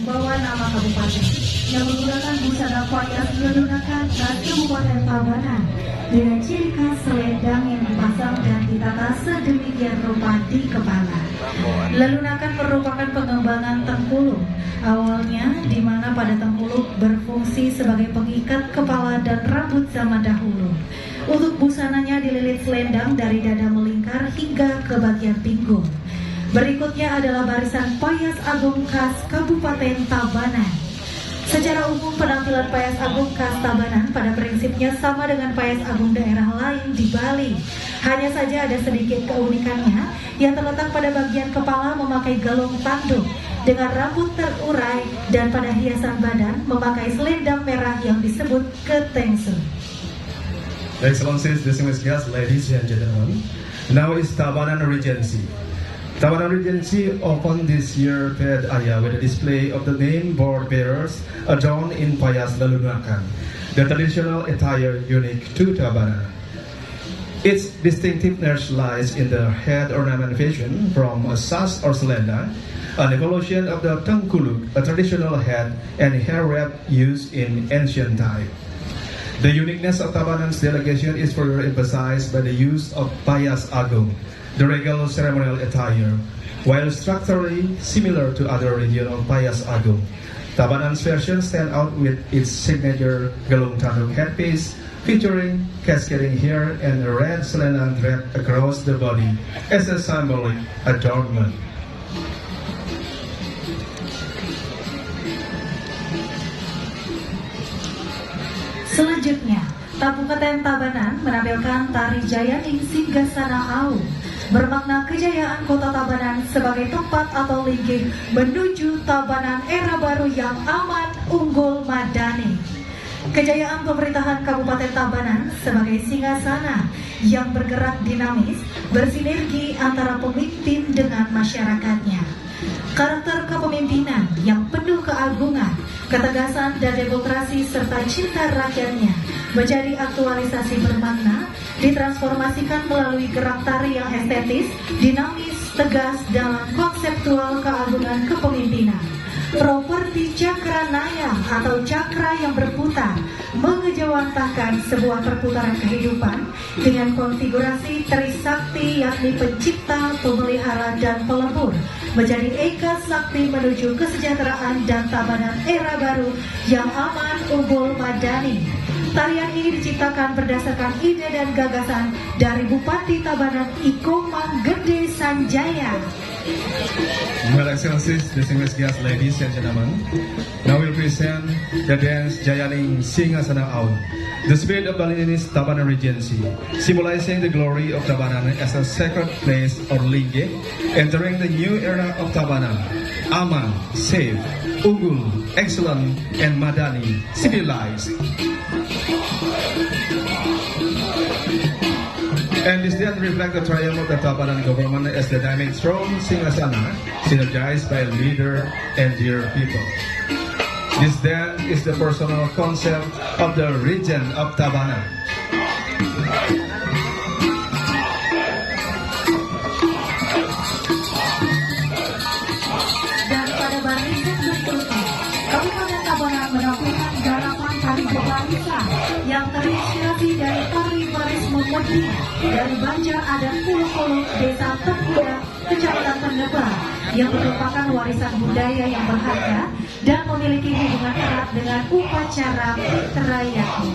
Membawa nama kabupaten yang menggunakan busana payas lelunakan khas Kabupaten Tabanan dengan ciri khas selendang yang dipasang dan ditata sedemikian rupa di kepala. Lelunakan merupakan pengembangan Tengkuluk. Awalnya di mana pada Tengkuluk berfungsi sebagai pengikat kepala dan rambut zaman dahulu. Untuk busananya dililit selendang dari dada melingkar hingga ke bagian pinggul. Berikutnya adalah barisan Payas Agung khas Kabupaten Tabanan. Secara umum penampilan Payas Agung khas Tabanan pada prinsipnya sama dengan Payas Agung daerah lain di Bali. Hanya saja ada sedikit keunikannya yang terletak pada bagian kepala memakai galung tanduk dengan rambut terurai dan pada hiasan badan memakai selendang merah yang disebut ketengsu. Excellencies, distinguished guests, ladies and gentlemen, now is Tabanan Regency. Tabanan Regency opened this year Ped Aya with a display of the name board bearers adorned in Payas Lelunakan, the traditional attire unique to Tabanan. Its distinctiveness lies in the head ornamentation from a sas or selendang, an evolution of the Tengkuluk, a traditional head and hair wrap used in ancient time. The uniqueness of Tabanan's delegation is further emphasized by the use of Payas Agung, the regal ceremonial attire. While structurally similar to other regional Payas Agung, Tabanan's version stands out with its signature galung tanduk headpiece, featuring cascading hair and a red selendang draped across the body as a symbolic adornment. Selanjutnya, Kabupaten Tabanan menampilkan tari Jayaning Singgasana Au, bermakna kejayaan kota Tabanan sebagai tempat atau linggih menuju Tabanan era baru yang aman, unggul, madani. Kejayaan pemerintahan Kabupaten Tabanan sebagai singgasana yang bergerak dinamis, bersinergi antara pemimpin dengan masyarakatnya. Karakter kepemimpinan yang penuh keagungan, ketegasan dan demokrasi serta cinta rakyatnya menjadi aktualisasi bermakna, ditransformasikan melalui gerak tari yang estetis, dinamis, tegas dalam konseptual keagungan kepemimpinan. Properti Cakra Naya atau cakra yang berputar mengejawantahkan sebuah perputaran kehidupan dengan konfigurasi Trisakti yakni pencipta, pemelihara, dan pelebur menjadi Eka Sakti menuju kesejahteraan dan Tabanan era baru yang aman, unggul, madani. Tarian ini diciptakan berdasarkan ide dan gagasan dari Bupati Tabanan Iko Manggede Sanjaya. Well, Excellencies, distinguished guests, ladies and gentlemen, now we'll present the dance Jayaning Singgasana Au, the spirit of Balinese Tabanan Regency, symbolizing the glory of Tabanan as a sacred place or lingge, entering the new era of Tabanan, aman, safe, unggul, excellent, and madani, civilized. And this then reflects the triumph of the Tabanan government as the dynamic strong Singgasana, synergized by a leader and dear people. This then is the personal concept of the region of Tabanan. Dan pada barisan berikutnya, Kabupaten Tabanan menampilkan garapan tari Belarisa yang terinspirasi dari tari baris memedi dari Banjar Adat Pulau Desa Tengkuda, Kecamatan Pendebang yang merupakan warisan budaya yang berharga dan memiliki hubungan erat dengan upacara Fitra Yakni.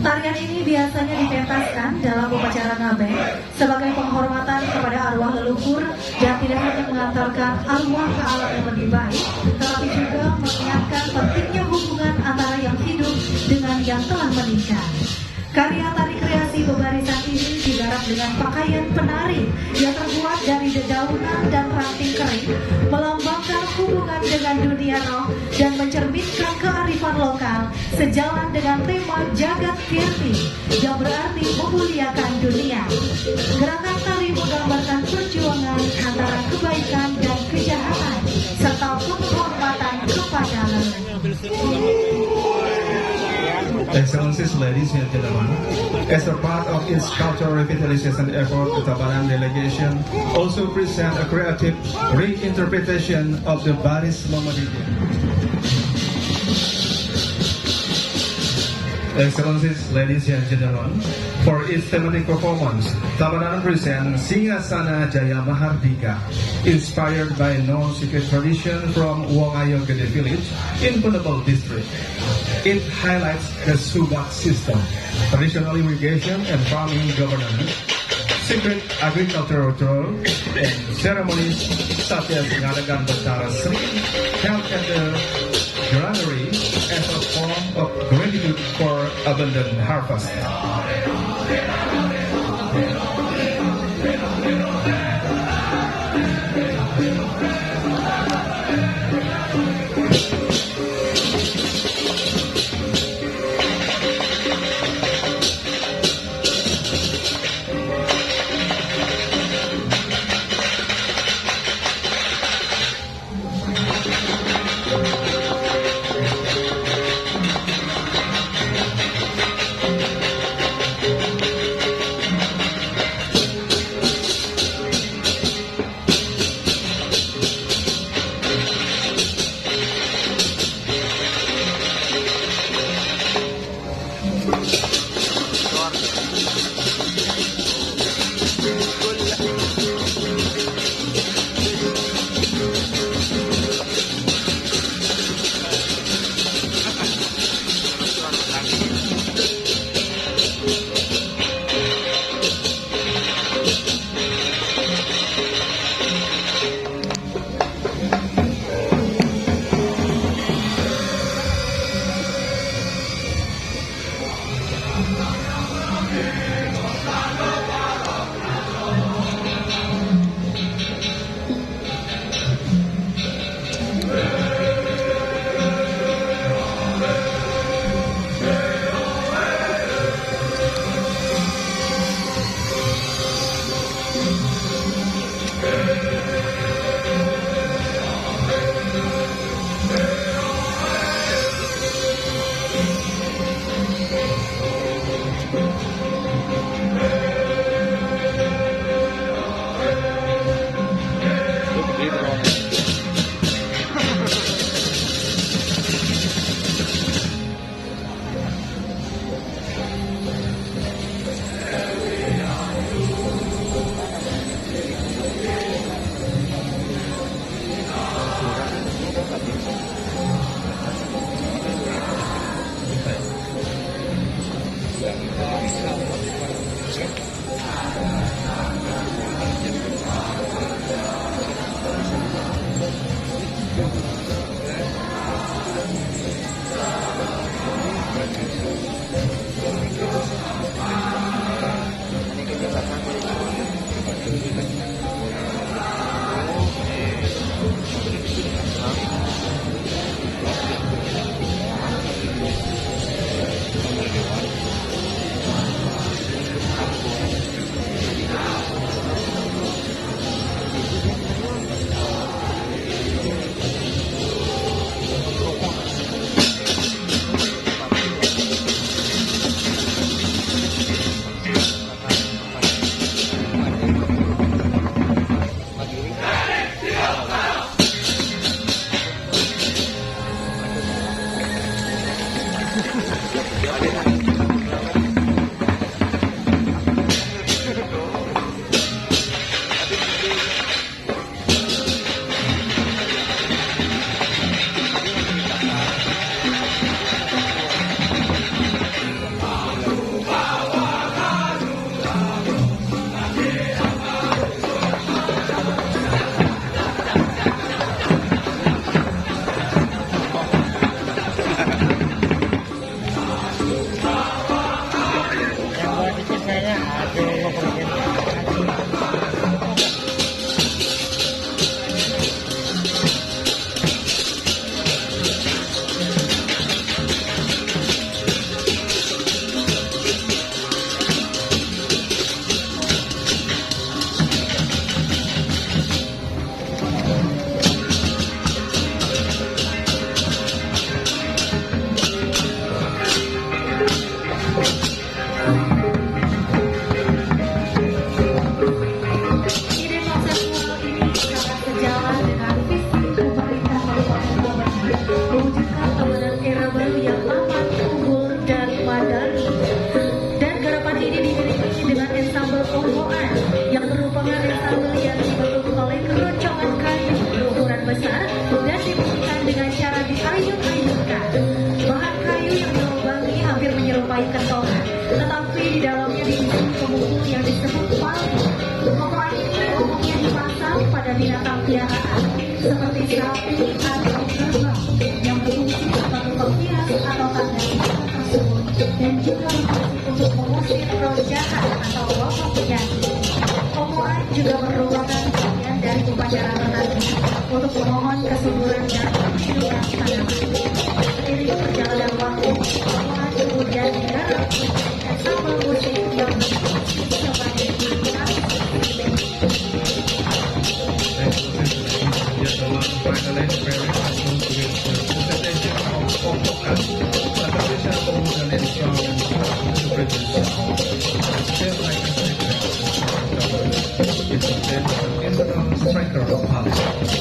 Tarian ini biasanya dipentaskan dalam upacara ngabeng sebagai penghormatan kepada arwah leluhur dan tidak hanya mengantarkan arwah ke alam yang lebih baik, tetapi juga mengingatkan pentingnya hubungan antara yang hidup dengan yang telah menikah. Karya tari kreasi Bebarisan ini digarap dengan pakaian penari yang terbuat dari dedaunan dan ranting kering, melambangkan hubungan dengan dunia roh dan mencerminkan kearifan lokal sejalan dengan tema Jagat Kirti yang berarti memuliakan dunia. Gerakan tari menggambarkan perjuangan antara kebaikan dan kejahatan serta penghormatan kepada leluhur. Excellencies, ladies and gentlemen, as a part of its cultural revitalization effort, the Tabanan delegation also present a creative reinterpretation of the Baris Muhammadiyah. Excellencies, ladies and gentlemen, for its thematic performance, Tabanan presents Singgasana Jaya Mahardika, inspired by non-secret tradition from Wongayo Gede village in Penebel district. It highlights the Subak system, traditional irrigation and farming governance, secret agricultural and ceremonies such as Ngadagan Betara Sri held at the granary as a form of gratitude for abundant harvest. Seiring perjalanan waktu, orang kemudian digarap ensemble musik yang berfungsi sebagai Finally, very much with the presentation of Okokan, a traditional old and strong and British sound. Still like a it's a bit internal striker of politics.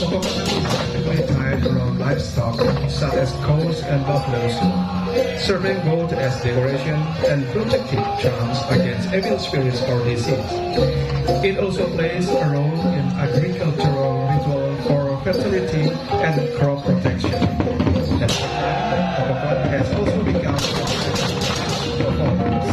Okokan is typically tied around livestock such as cows and buffaloes, serving both as decoration and protective charms against evil spirits or disease. It also plays a role in agricultural ritual for fertility and crop protection. And Okokan has also become a performance.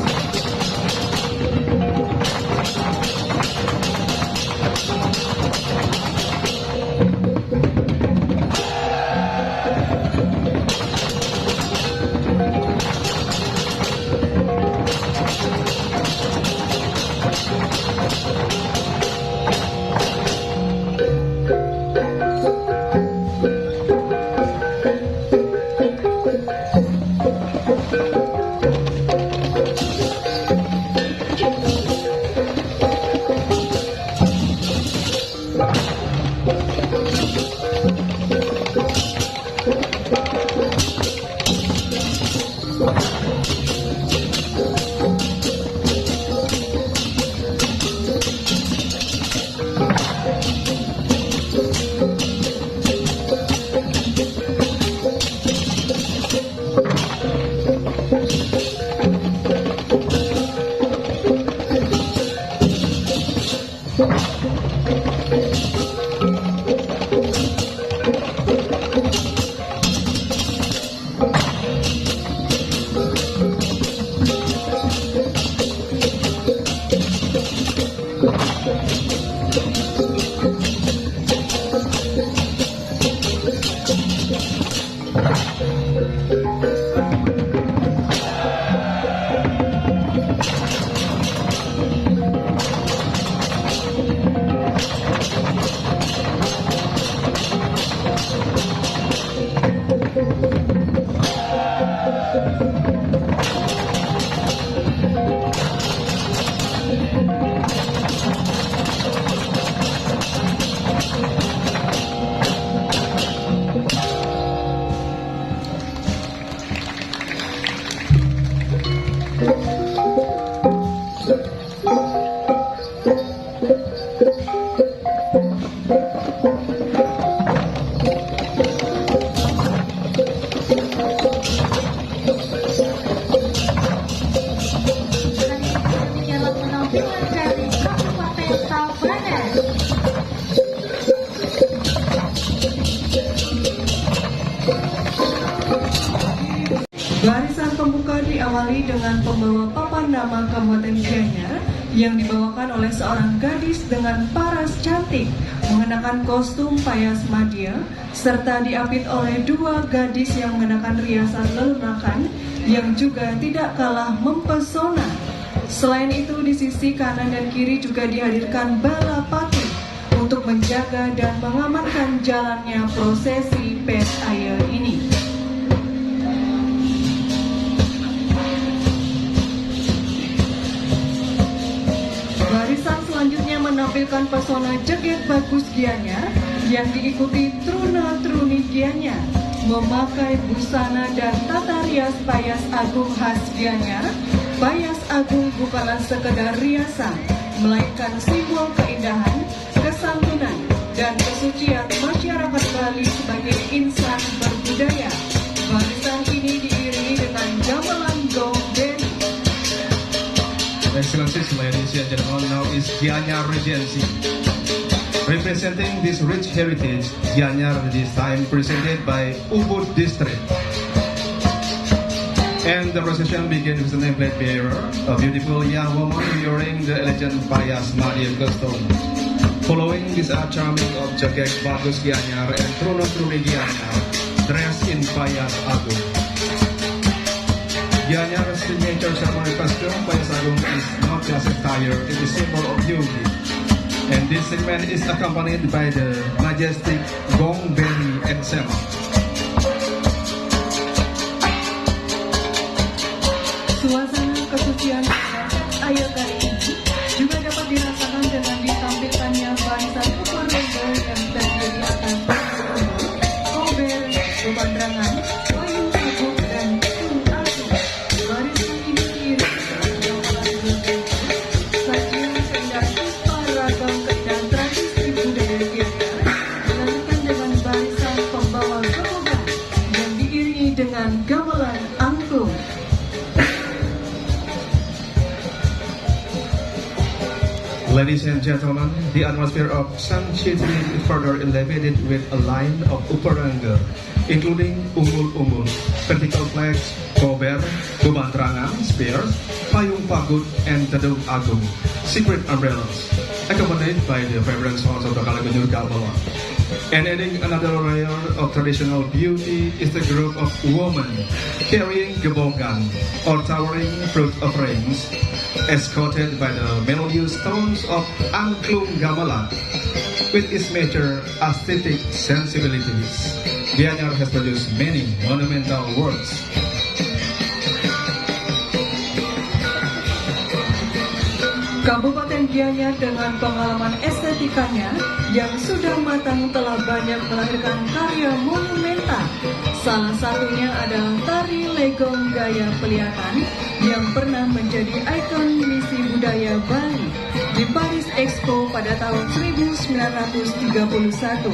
Barisan pembuka diawali dengan pembawa papan nama Kabupaten Gianyar yang dibawakan oleh seorang gadis dengan paras cantik mengenakan kostum payas madya serta diapit oleh dua gadis yang mengenakan riasan lelunakan yang juga tidak kalah mempesona. Selain itu di sisi kanan dan kiri juga dihadirkan balapati untuk menjaga dan mengamankan jalannya prosesi pes air ini. Barisan selanjutnya menampilkan pesona Joget Bagus Gianyar yang diikuti truna-truni Gianyar memakai busana dan tata rias payas agung khas Gianyar. Payas agung bukanlah sekedar riasan, melainkan simbol keindahan, kesantunan, dan kesucian masyarakat Bali sebagai insan berbudaya. Barisan ini diiringi dengan gamelan gong beri. Excellencies, ladies and gentlemen, now is Gianyar Regency. Representing this rich heritage, Gianyar this time presented by Ubud District. And the procession begins with the nameplate bearer, a beautiful young woman wearing the elegant payas madya costume. Following this are charming of Joget Bagus Gianyar and truna-truni Gianyar, dressed in payas agung. Gianyar's signature ceremony costume, payas agung, is not just attire, it is symbol of beauty. And this segment is accompanied by the majestic gong beri ensemble. Ayo kali ini juga dapat dirasakan dengan ditampilkannya barisan upacara yang terdiri atas kober, pembandrangan, payung agung, dan tung agung. Barisan ini diiringi sajian keindahan ispa ragam keindahan tradisi budaya Gianyar, dilanjutkan dengan barisan pembawa gemogan yang diiringi dengan gamelan angklung. Ladies and gentlemen, the atmosphere of San Chitri is further elevated with a line of uparanga, including umbul-umbul, vertical flags, kober, bebantrangan, spears, payung pagut, and tedung agung, secret umbrellas, accompanied by the vibrant sounds of the Kalaganyur gamelan. And adding another layer of traditional beauty is the group of women carrying gebogan, or towering fruit offerings, escorted by the melodious tones of angklung gamelan. With its major aesthetic sensibilities, Gianyar has produced many monumental works. Kabupaten Gianyar dengan pengalaman estetikanya yang sudah matang telah banyak melahirkan karya monumental. Salah satunya adalah tari legong gaya Peliatan yang pernah menjadi ikon misi budaya Bali di Paris Expo pada tahun 1931.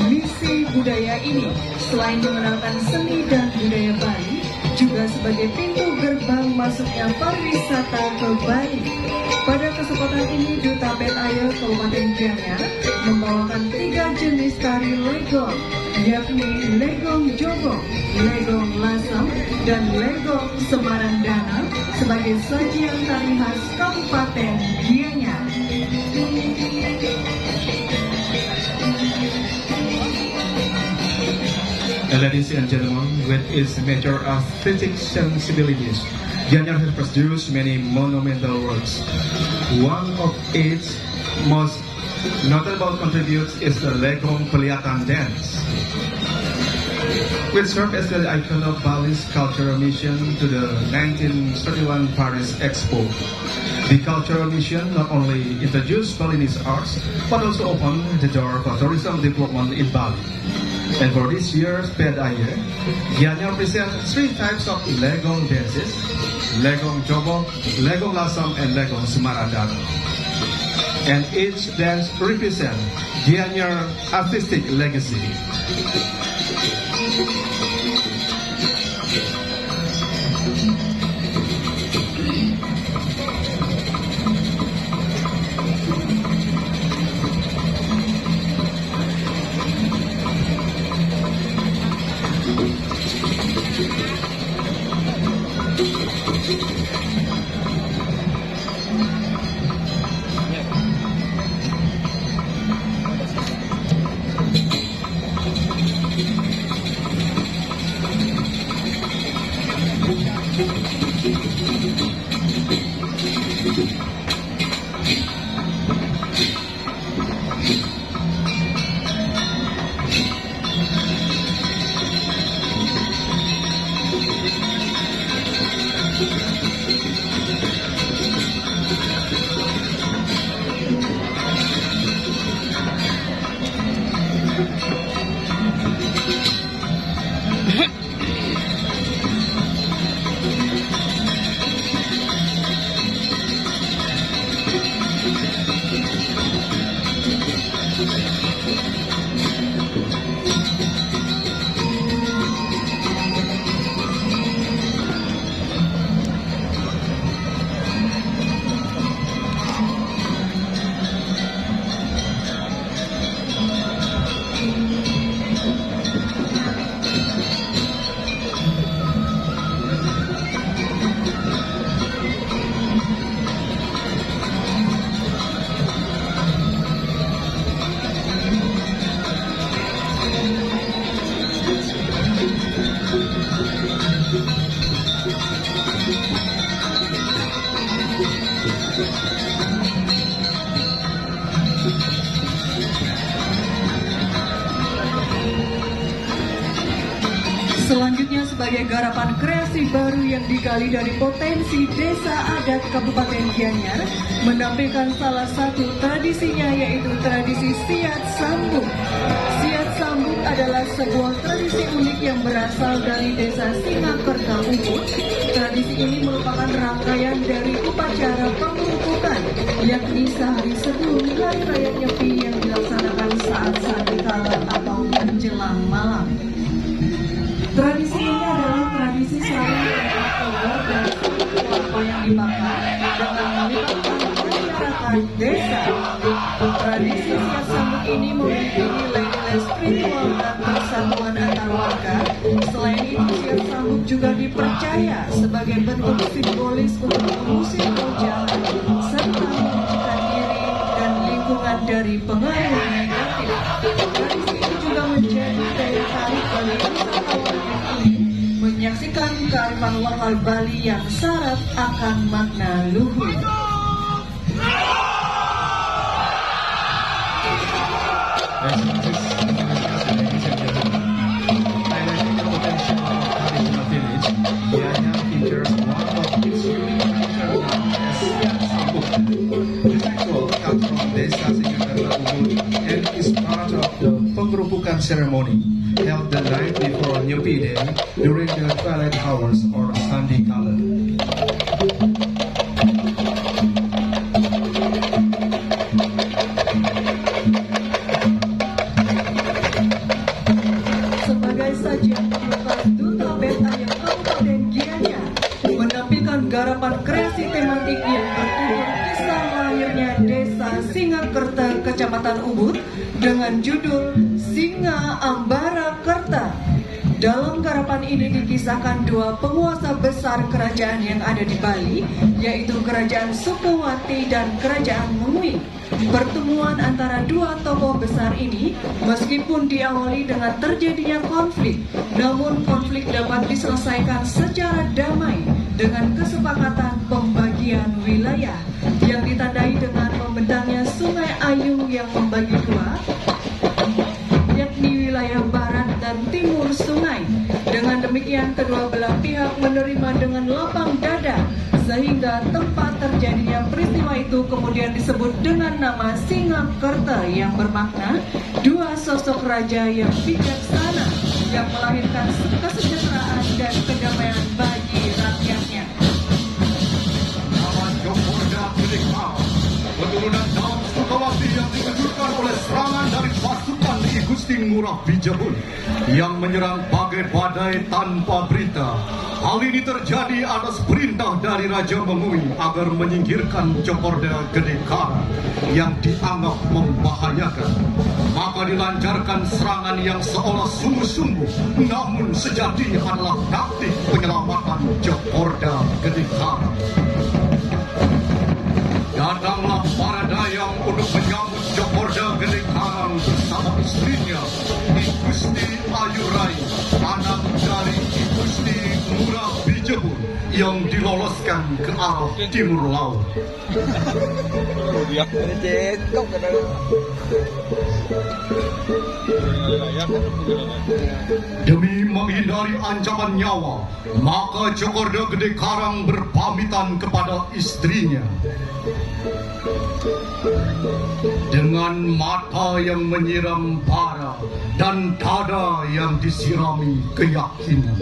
Misi budaya ini selain mengenalkan seni dan budaya Bali, juga sebagai pintu gerbang masuknya pariwisata ke Bali. Pada kesempatan ini, Duta Pet Air Kabupaten Gianyar membawakan 3 jenis tari legong, yakni legong jobong, legong lasem, dan legong semarandana sebagai sajian tari khas Kabupaten Gianyar. Ladies and gentlemen, with its major aesthetic sensibilities, Gianyar has produced many monumental works. One of its most notable contributes is the Legong Peliatan dance, which served as the icon of Bali's cultural mission to the 1931 Paris Expo. The cultural mission not only introduced Balinese arts, but also opened the door for tourism development in Bali. And for this year's Pet Air, Gianyar presents 3 types of Legong dances: Legong Jobong, Legong Lasam, and Legong Semarandana. And each dance represents Gianyar artistic legacy. Selanjutnya sebagai garapan kreasi baru yang digali dari potensi desa adat Kabupaten Gianyar, menampilkan salah satu tradisinya, yaitu tradisi siat sambut. Siat sambut adalah sebuah tradisi unik yang berasal dari desa Singakerta Ubud. Tradisi ini merupakan rangkaian dari upacara pengukuhan, yakni sehari sebelum Hari Raya Nyepi yang dilaksanakan saat sandikala atau menjelang malam. Tradisi ini adalah tradisi saling mengangkat telur dan kelapa yang dibakar dengan melibatkan masyarakat desa. Tradisi siat sambut ini memiliki nilai-nilai spiritual dan persatuan antar warga. Selain itu, siat sambut juga dipercaya sebagai bentuk simbolis untuk mengusir kejahat serta mensucikan diri dan lingkungan dari pengaruh negatif. Tradisi ini juga menjadi daya tarik bagi wisatawan yang ingin menyaksikan kearifan lokal Bali yang syarat akan makna luhur. Gianyar features one of its unique features known as siat sambut. This ritual comes from Desa Singakerta Ubud and is part of the pengerupukan ceremony held the night before Nyepi Day during the twilight hours or sandikala. Sebagai sajian pembuka Duta Bet Ayam Kabupaten Gianyar menampilkan garapan kreasi tematik yang bertutur kisah lahirnya desa Singakerta Kecamatan Ubud dengan judul Singa Ambara Kerta. Dalam garapan ini dikisahkan dua penguasa besar kerajaan yang ada di Bali, yaitu Kerajaan Sukawati dan Kerajaan Mengui. Pertemuan antara dua tokoh besar ini meskipun diawali dengan terjadinya konflik, namun konflik dapat diselesaikan secara damai dengan kesepakatan pembagian wilayah yang ditandai dengan membentangnya Sungai Ayung yang membagi dua, yakni wilayah barat dan timur sungai. Dengan demikian kedua belah pihak menerima dengan lapang dada, sehingga tempat terjadinya peristiwa itu kemudian disebut dengan nama Singakerta yang bermakna dua sosok raja yang bijaksana yang melahirkan kesejahteraan dan kedamaian bagi rakyatnya. Nama Jokorda Gedekara, keturunan Daud Sukawati yang dikejutkan oleh serangan dari pasukan I Gusti Ngurah Bijabun yang menyerang bagai badai tanpa berita. Hal ini terjadi atas perintah dari Raja Mengui agar menyingkirkan Jokorda Gedekara yang dianggap membahayakan. Maka dilancarkan serangan yang seolah sungguh-sungguh, namun sejatinya adalah taktik penyelamatan Jokorda Gedekara. Datanglah para dayang untuk menyambut Jokorda Gedekara bersama istrinya I Gusti Ayurai, anak dari I Gusti Ngurah Bijabun yang diloloskan ke arah timur laut. Demi menghindari ancaman nyawa, maka Jokorda Gedekara berpamitan kepada istrinya. Dengan mata yang menyiram bara dan dada yang disirami keyakinan.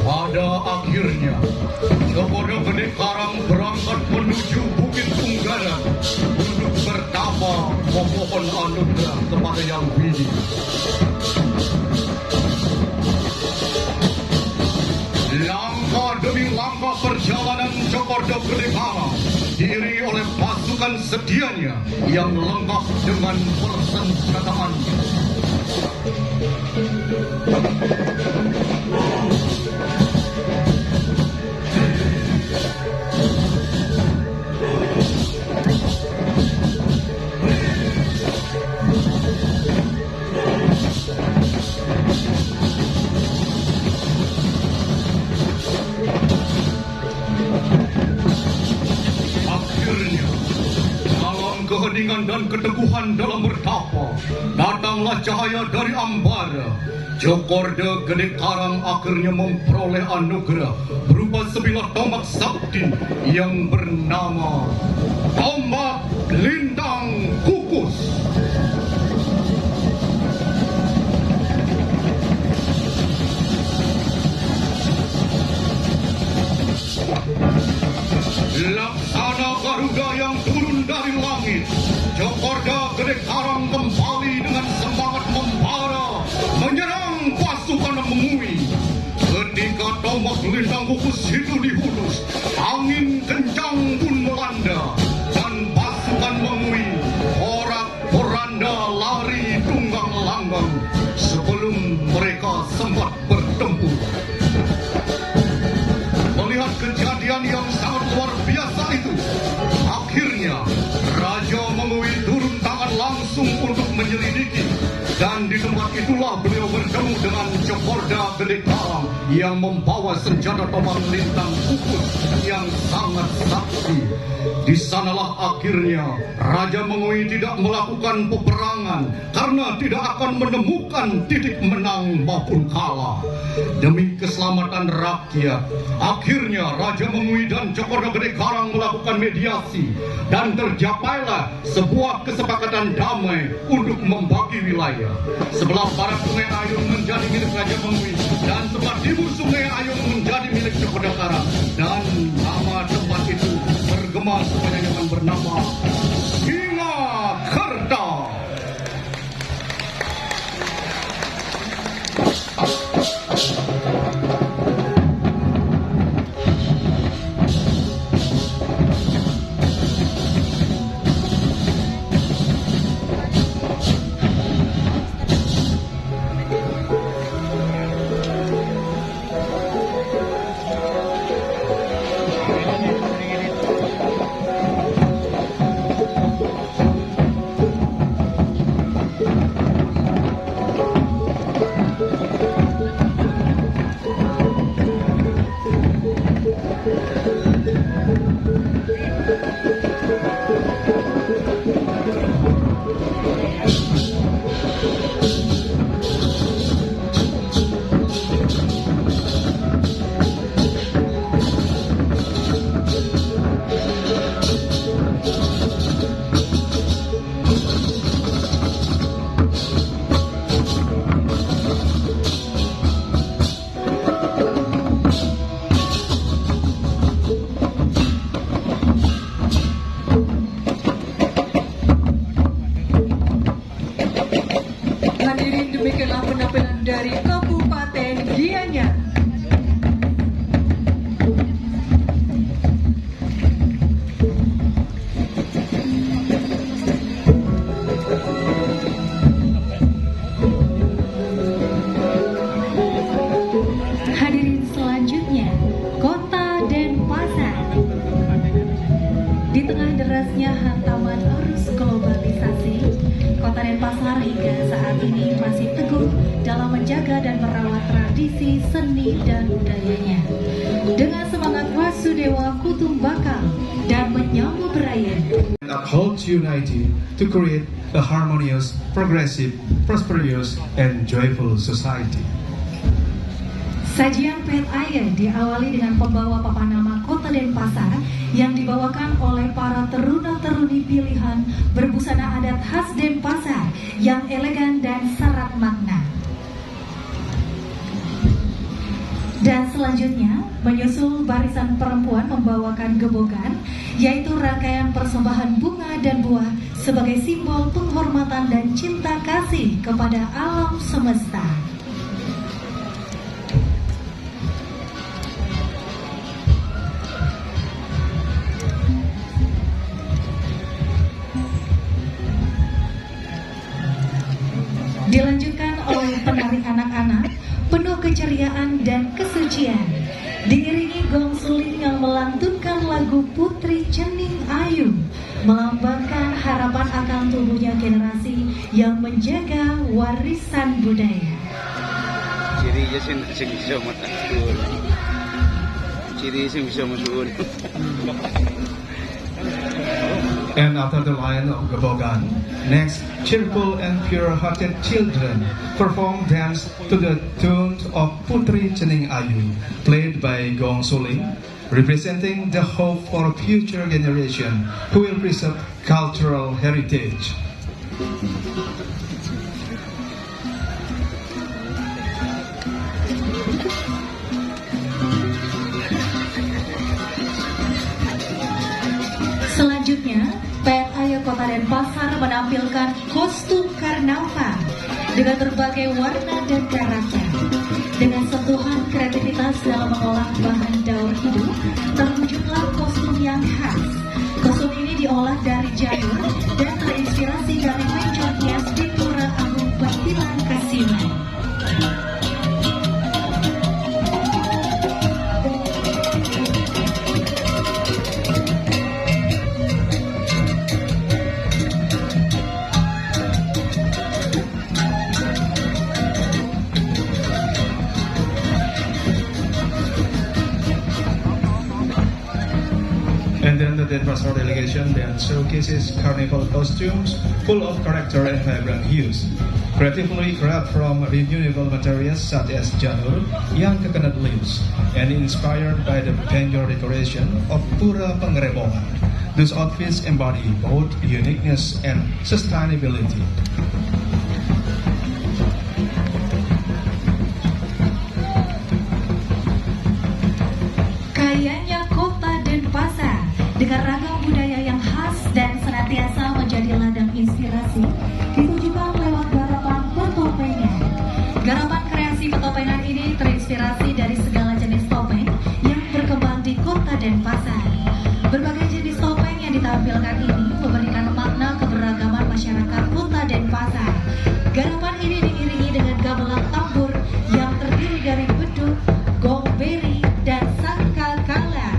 Pada akhirnya, Jokorda Gedekara berangkat menuju Bukit Tunggalan untuk bertapa memohon anugerah kepada Yang Widi. Langkah demi langkah perjalanan Jokorda Gedekara diiringi oleh pasukan setianya yang lengkap dengan persenjataannya. keheningan dan keteguhan dalam bertapa, datanglah cahaya dari Ambara. Jokorda Gede Karang akhirnya memperoleh anugerah berupa sebilah tombak sakti yang bernama Tombak Lintang Kukus. Laksana Garuda yang turun dari langit, Jokorda Gede Karang kembali dengan semangat membara menyerang pasukan Mengui. Ketika tombak lintang kukus itu dihunus, angin kencang pun melanda dan pasukan Mengui porak-poranda lari tunggang langgang sebelum mereka sempat bertempur. Melihat kejadian yang sangat luar biasa itu, akhirnya Raja Mengui turun tangan langsung untuk menyelidiki, dan di tempat itulah beliau bertemu dengan Jokorda Gede Karang yang membawa senjata tombak lintang kukus yang sangat sakti. Di sanalah akhirnya Raja Mengui tidak melakukan peperangan karena tidak akan menemukan titik menang maupun kalah. Demi keselamatan rakyat, akhirnya Raja Mengui dan Jokorda Gede Karang melakukan mediasi dan tercapailah sebuah kesepakatan damai untuk membagi wilayah. Sebelah barat Sungai Ayung menjadi milik Raja Mengui dan sebelah timur Sungai Ayung menjadi milik Jokorda Karang, dan nama tempat itu bergema sepanjang zaman bernama Singakerta. Demikianlah penampilan dari Kabupaten Gianyar. Hadirin selanjutnya, Kota Denpasar. Di tengah derasnya hantaman arus globalisasi, Kota Denpasar hingga saat ini masih teguh dalam menjaga dan merawat tradisi seni dan budayanya. Dengan semangat Wasudewa Kutumbaka dan menyambut raya, Uphold unity to create a harmonious, progressive, prosperous, and joyful society. sajian Pet Air diawali dengan pembawa papan nama Kota Denpasar yang dibawakan oleh para teruna-teruni pilihan berbusana adat khas Denpasar yang elegan dan syarat makna. Dan selanjutnya menyusul barisan perempuan membawakan gebogan, yaitu rangkaian persembahan bunga dan buah sebagai simbol penghormatan dan cinta kasih kepada alam semesta. Dilanjutkan oleh penari anak-anak penuh keceriaan dan kesucian, diiringi gong suling yang melantunkan lagu Putri Cening Ayu, melambangkan harapan akan tumbuhnya generasi yang menjaga warisan budaya. Ciri sing bisa matul. Ciri sing bisa matul. And after the line of Gebogan, next, cheerful and pure-hearted children perform dance to the tune of Putri Cening Ayu, played by Gong Suling, representing the hope for a future generation who will preserve cultural heritage. Selanjutnya, PNAY Kota Denpasar menampilkan kostum karnaval dengan berbagai warna dan karakter. Dengan sentuhan kreativitas dalam mengolah bahan daur hidup, terwujudlah kostum yang khas. Kostum ini diolah dari janur dan terinspirasi dari mencor hias di Pura Agung Batilan Kasiman. And then the Denpasar delegation then showcases carnival costumes full of character and vibrant hues, creatively crafted from renewable materials such as janur, yang coconut leaves, and inspired by the banjor decoration of Pura Pengerebongan. These outfits embody both uniqueness and sustainability. Kayanya Kota Denpasar dengan ragam budaya yang khas dan senantiasa menjadi ladang inspirasi ditujukan lewat garapan pertopengan. Garapan kreasi pertopengan ini terinspirasi dari segala jenis topeng yang berkembang di Kota Denpasar. Berbagai jenis topeng yang ditampilkan ini memberikan makna keberagaman masyarakat Kota Denpasar. Garapan ini diiringi dengan gamelan tambur yang terdiri dari beduk, gongberi, dan sangkakala.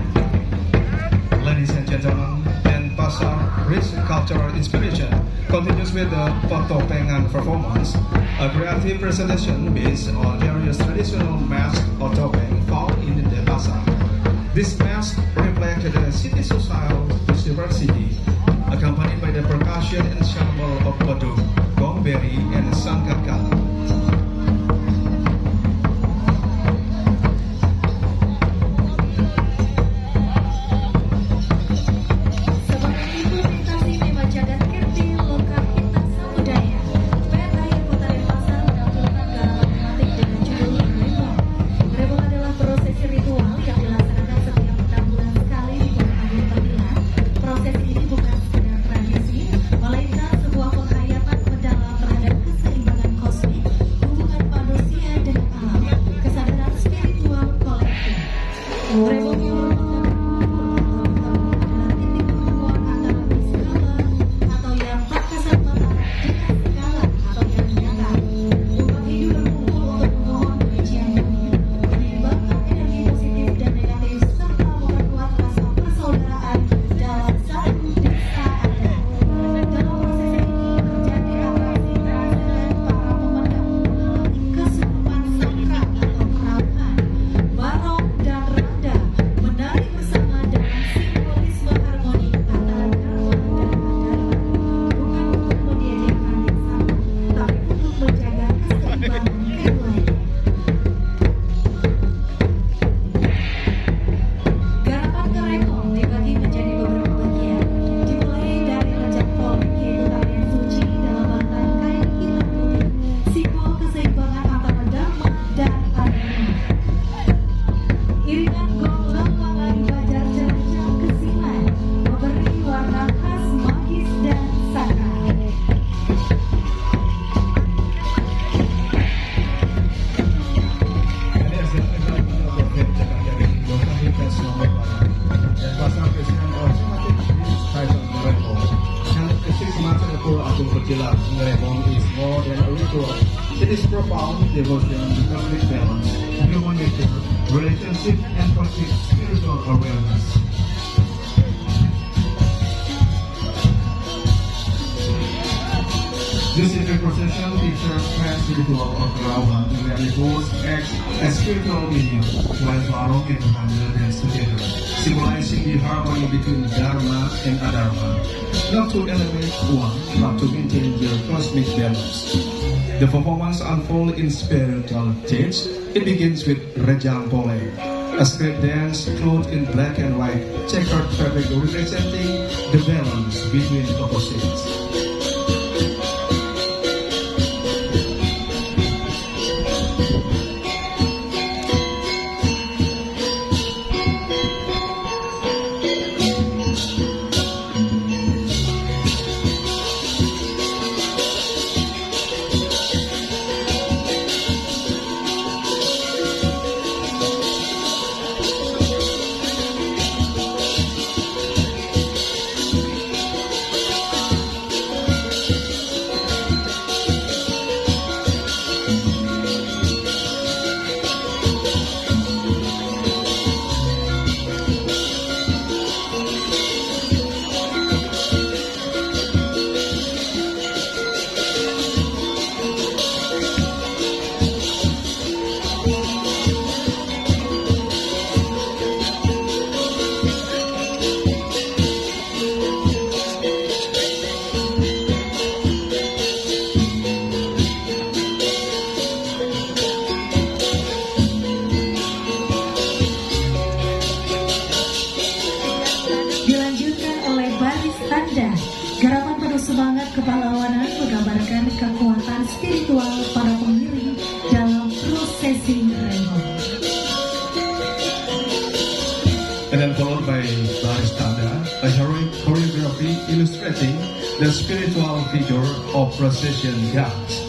Ladies and gentlemen, Denpasar rich cultural inspiration continues with the Patopengan performance, a creative presentation based on various traditional masks or topeng found in Denpasar. This mask reflects the city's social diversity, accompanied by the percussion ensemble of beduk, gongberi, and sangkakala. It is profound devotion to conflict balance, human nature, relationship, and conflict spiritual awareness. This sacred procession features grand ritual of Rawan where the ghost acts as spiritual medium, while Barong and Hamza dance together, symbolizing the harmony between Dharma and Adharma. not to eliminate one, but to maintain their cosmic balance. The performance unfolds in spiritual stage. It begins with Rejang Pole, a street dance clothed in black and white, checkered fabric representing the balance between opposites. Garapan penuh semangat kepahlawanan menggambarkan kekuatan spiritual para pengiring dalam prosesi remo. And then followed by Baris Tanda, a heroic choreography illustrating the spiritual figure of procession dance.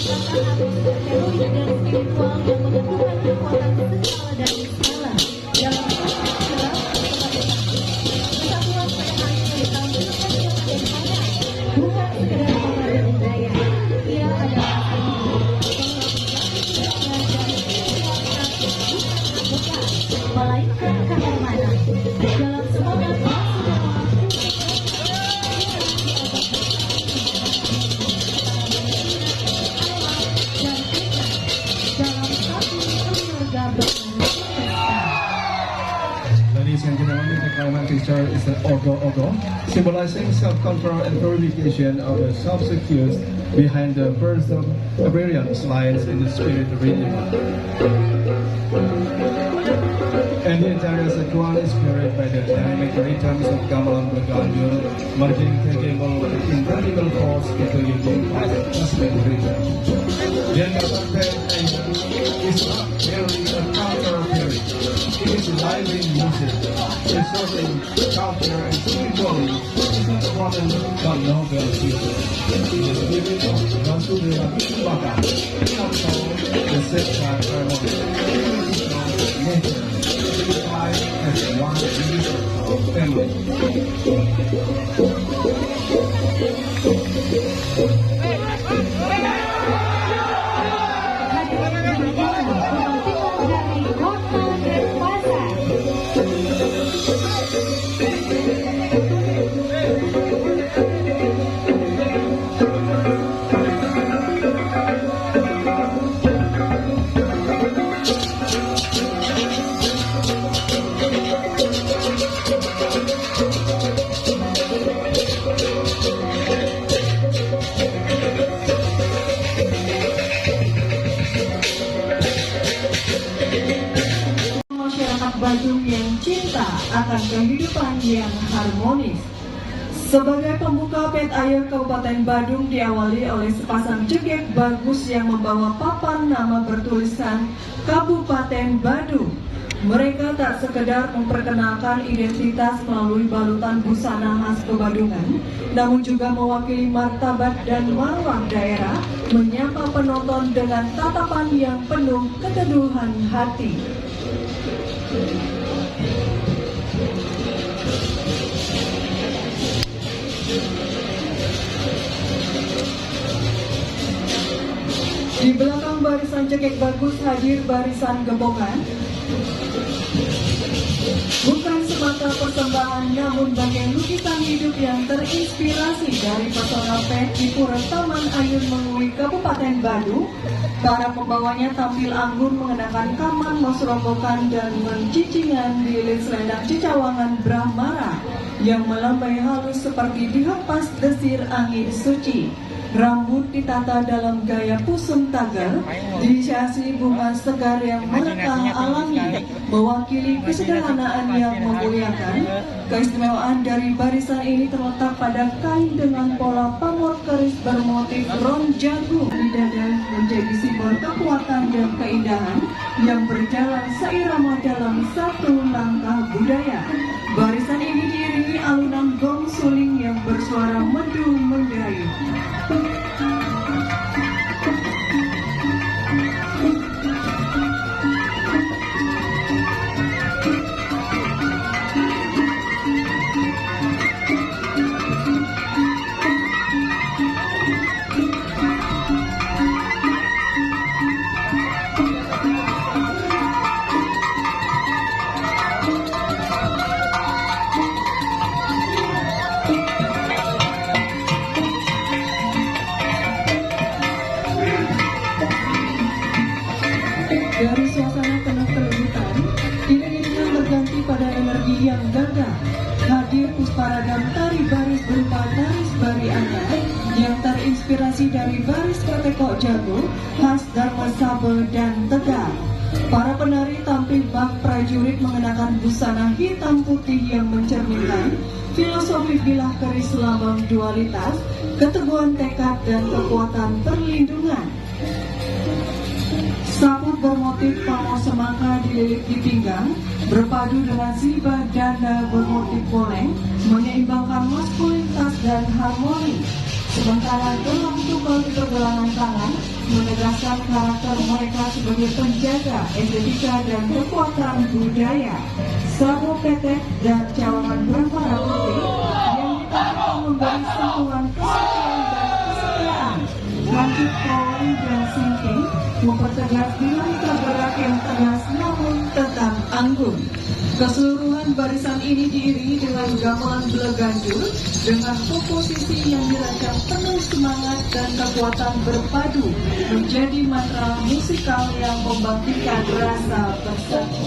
heroik dan spiritual yang menyatukan kekuatan skala dan skala dalam kesatuan pada hari ini ditampilkan yang sederhana, bukan sekedar pameran budaya. Ia adalah melainkan kehormatan dalam semangat Ladies and gentlemen, the climate picture is the Ogo, symbolizing self-control and purification of the self-secured behind the birth of Abraham lies in the spirit rhythm. And the entire sequence is carried by the dynamic rhythms of gamelan berganjur, merging tangible with incredible force into unique cosmic rhythm. The Nagasan is not merely a counter theory. It is living music, preserving culture and spiritually modern but novel future. In the spirit of Nasudewa Baka, also the sacred harmony, nature, unified as one universal family. Badung yang cinta akan kehidupan yang harmonis. Sebagai pembuka Pet Air Kabupaten Badung diawali oleh sepasang jegek bagus yang membawa papan nama bertulisan Kabupaten Badung. Mereka tak sekedar memperkenalkan identitas melalui balutan busana khas Kebadungan, namun juga mewakili martabat dan marwah daerah, menyapa penonton dengan tatapan yang penuh keteduhan hati. Di belakang barisan jegek bagus hadir barisan gembokan. Bukan semata persembahan, namun bagian lukisan hidup yang terinspirasi dari pesona pet di Pura Taman Ayun Mengui, Kabupaten Badung. Para pembawanya tampil anggun mengenakan kaman mosrobokan dan mencicingan lilin selendang cicawangan Brahmara yang melambai halus seperti dihempas desir angin suci. Rambut ditata dalam gaya pusung tagar, dihiasi bunga segar yang merekah alami, mewakili kesederhanaan yang memuliakan. Keistimewaan dari barisan ini terletak pada kain dengan pola pamor keris bermotif ron jagung di dada, menjadi simbol kekuatan dan keindahan yang berjalan seirama dalam satu langkah budaya. Barisan ini diiringi alunan gong suling yang bersuara merdu mendayu. Dari suasana penuh kelebutan, iring-iringan berganti pada energi yang gagah. Hadir pusparagam tari baris berupa taris bari anyar yang terinspirasi dari baris ketekok jago khas Dharma Sabe dan Tegal. Para penari tampil bak prajurit mengenakan busana hitam putih yang mencerminkan filosofi bilah keris lambang dualitas, keteguhan tekad dan kekuatan perlindungan. Sabut bermotif pamor semangka dililit di pinggang, berpadu dengan silbah dada bermotif poleng, menyeimbangkan maskulinitas dan harmoni. Sementara gelang tunggal di pergelangan tangan menegaskan karakter mereka sebagai penjaga estetika dan kekuatan budaya. Sabuk ketek dan cawangan berwarna putih yang ditampilkan memberi sentuhan kesetiaan dan kesetiaan. Lanjut Polri dan Sinking mempertegas dinamika gerak yang tegas namun tetap anggun. Keseluruhan barisan ini diiringi dengan gamelan beleganjur dengan komposisi yang dirancang penuh semangat dan kekuatan berpadu menjadi mantra musikal yang membangkitkan rasa bersatu.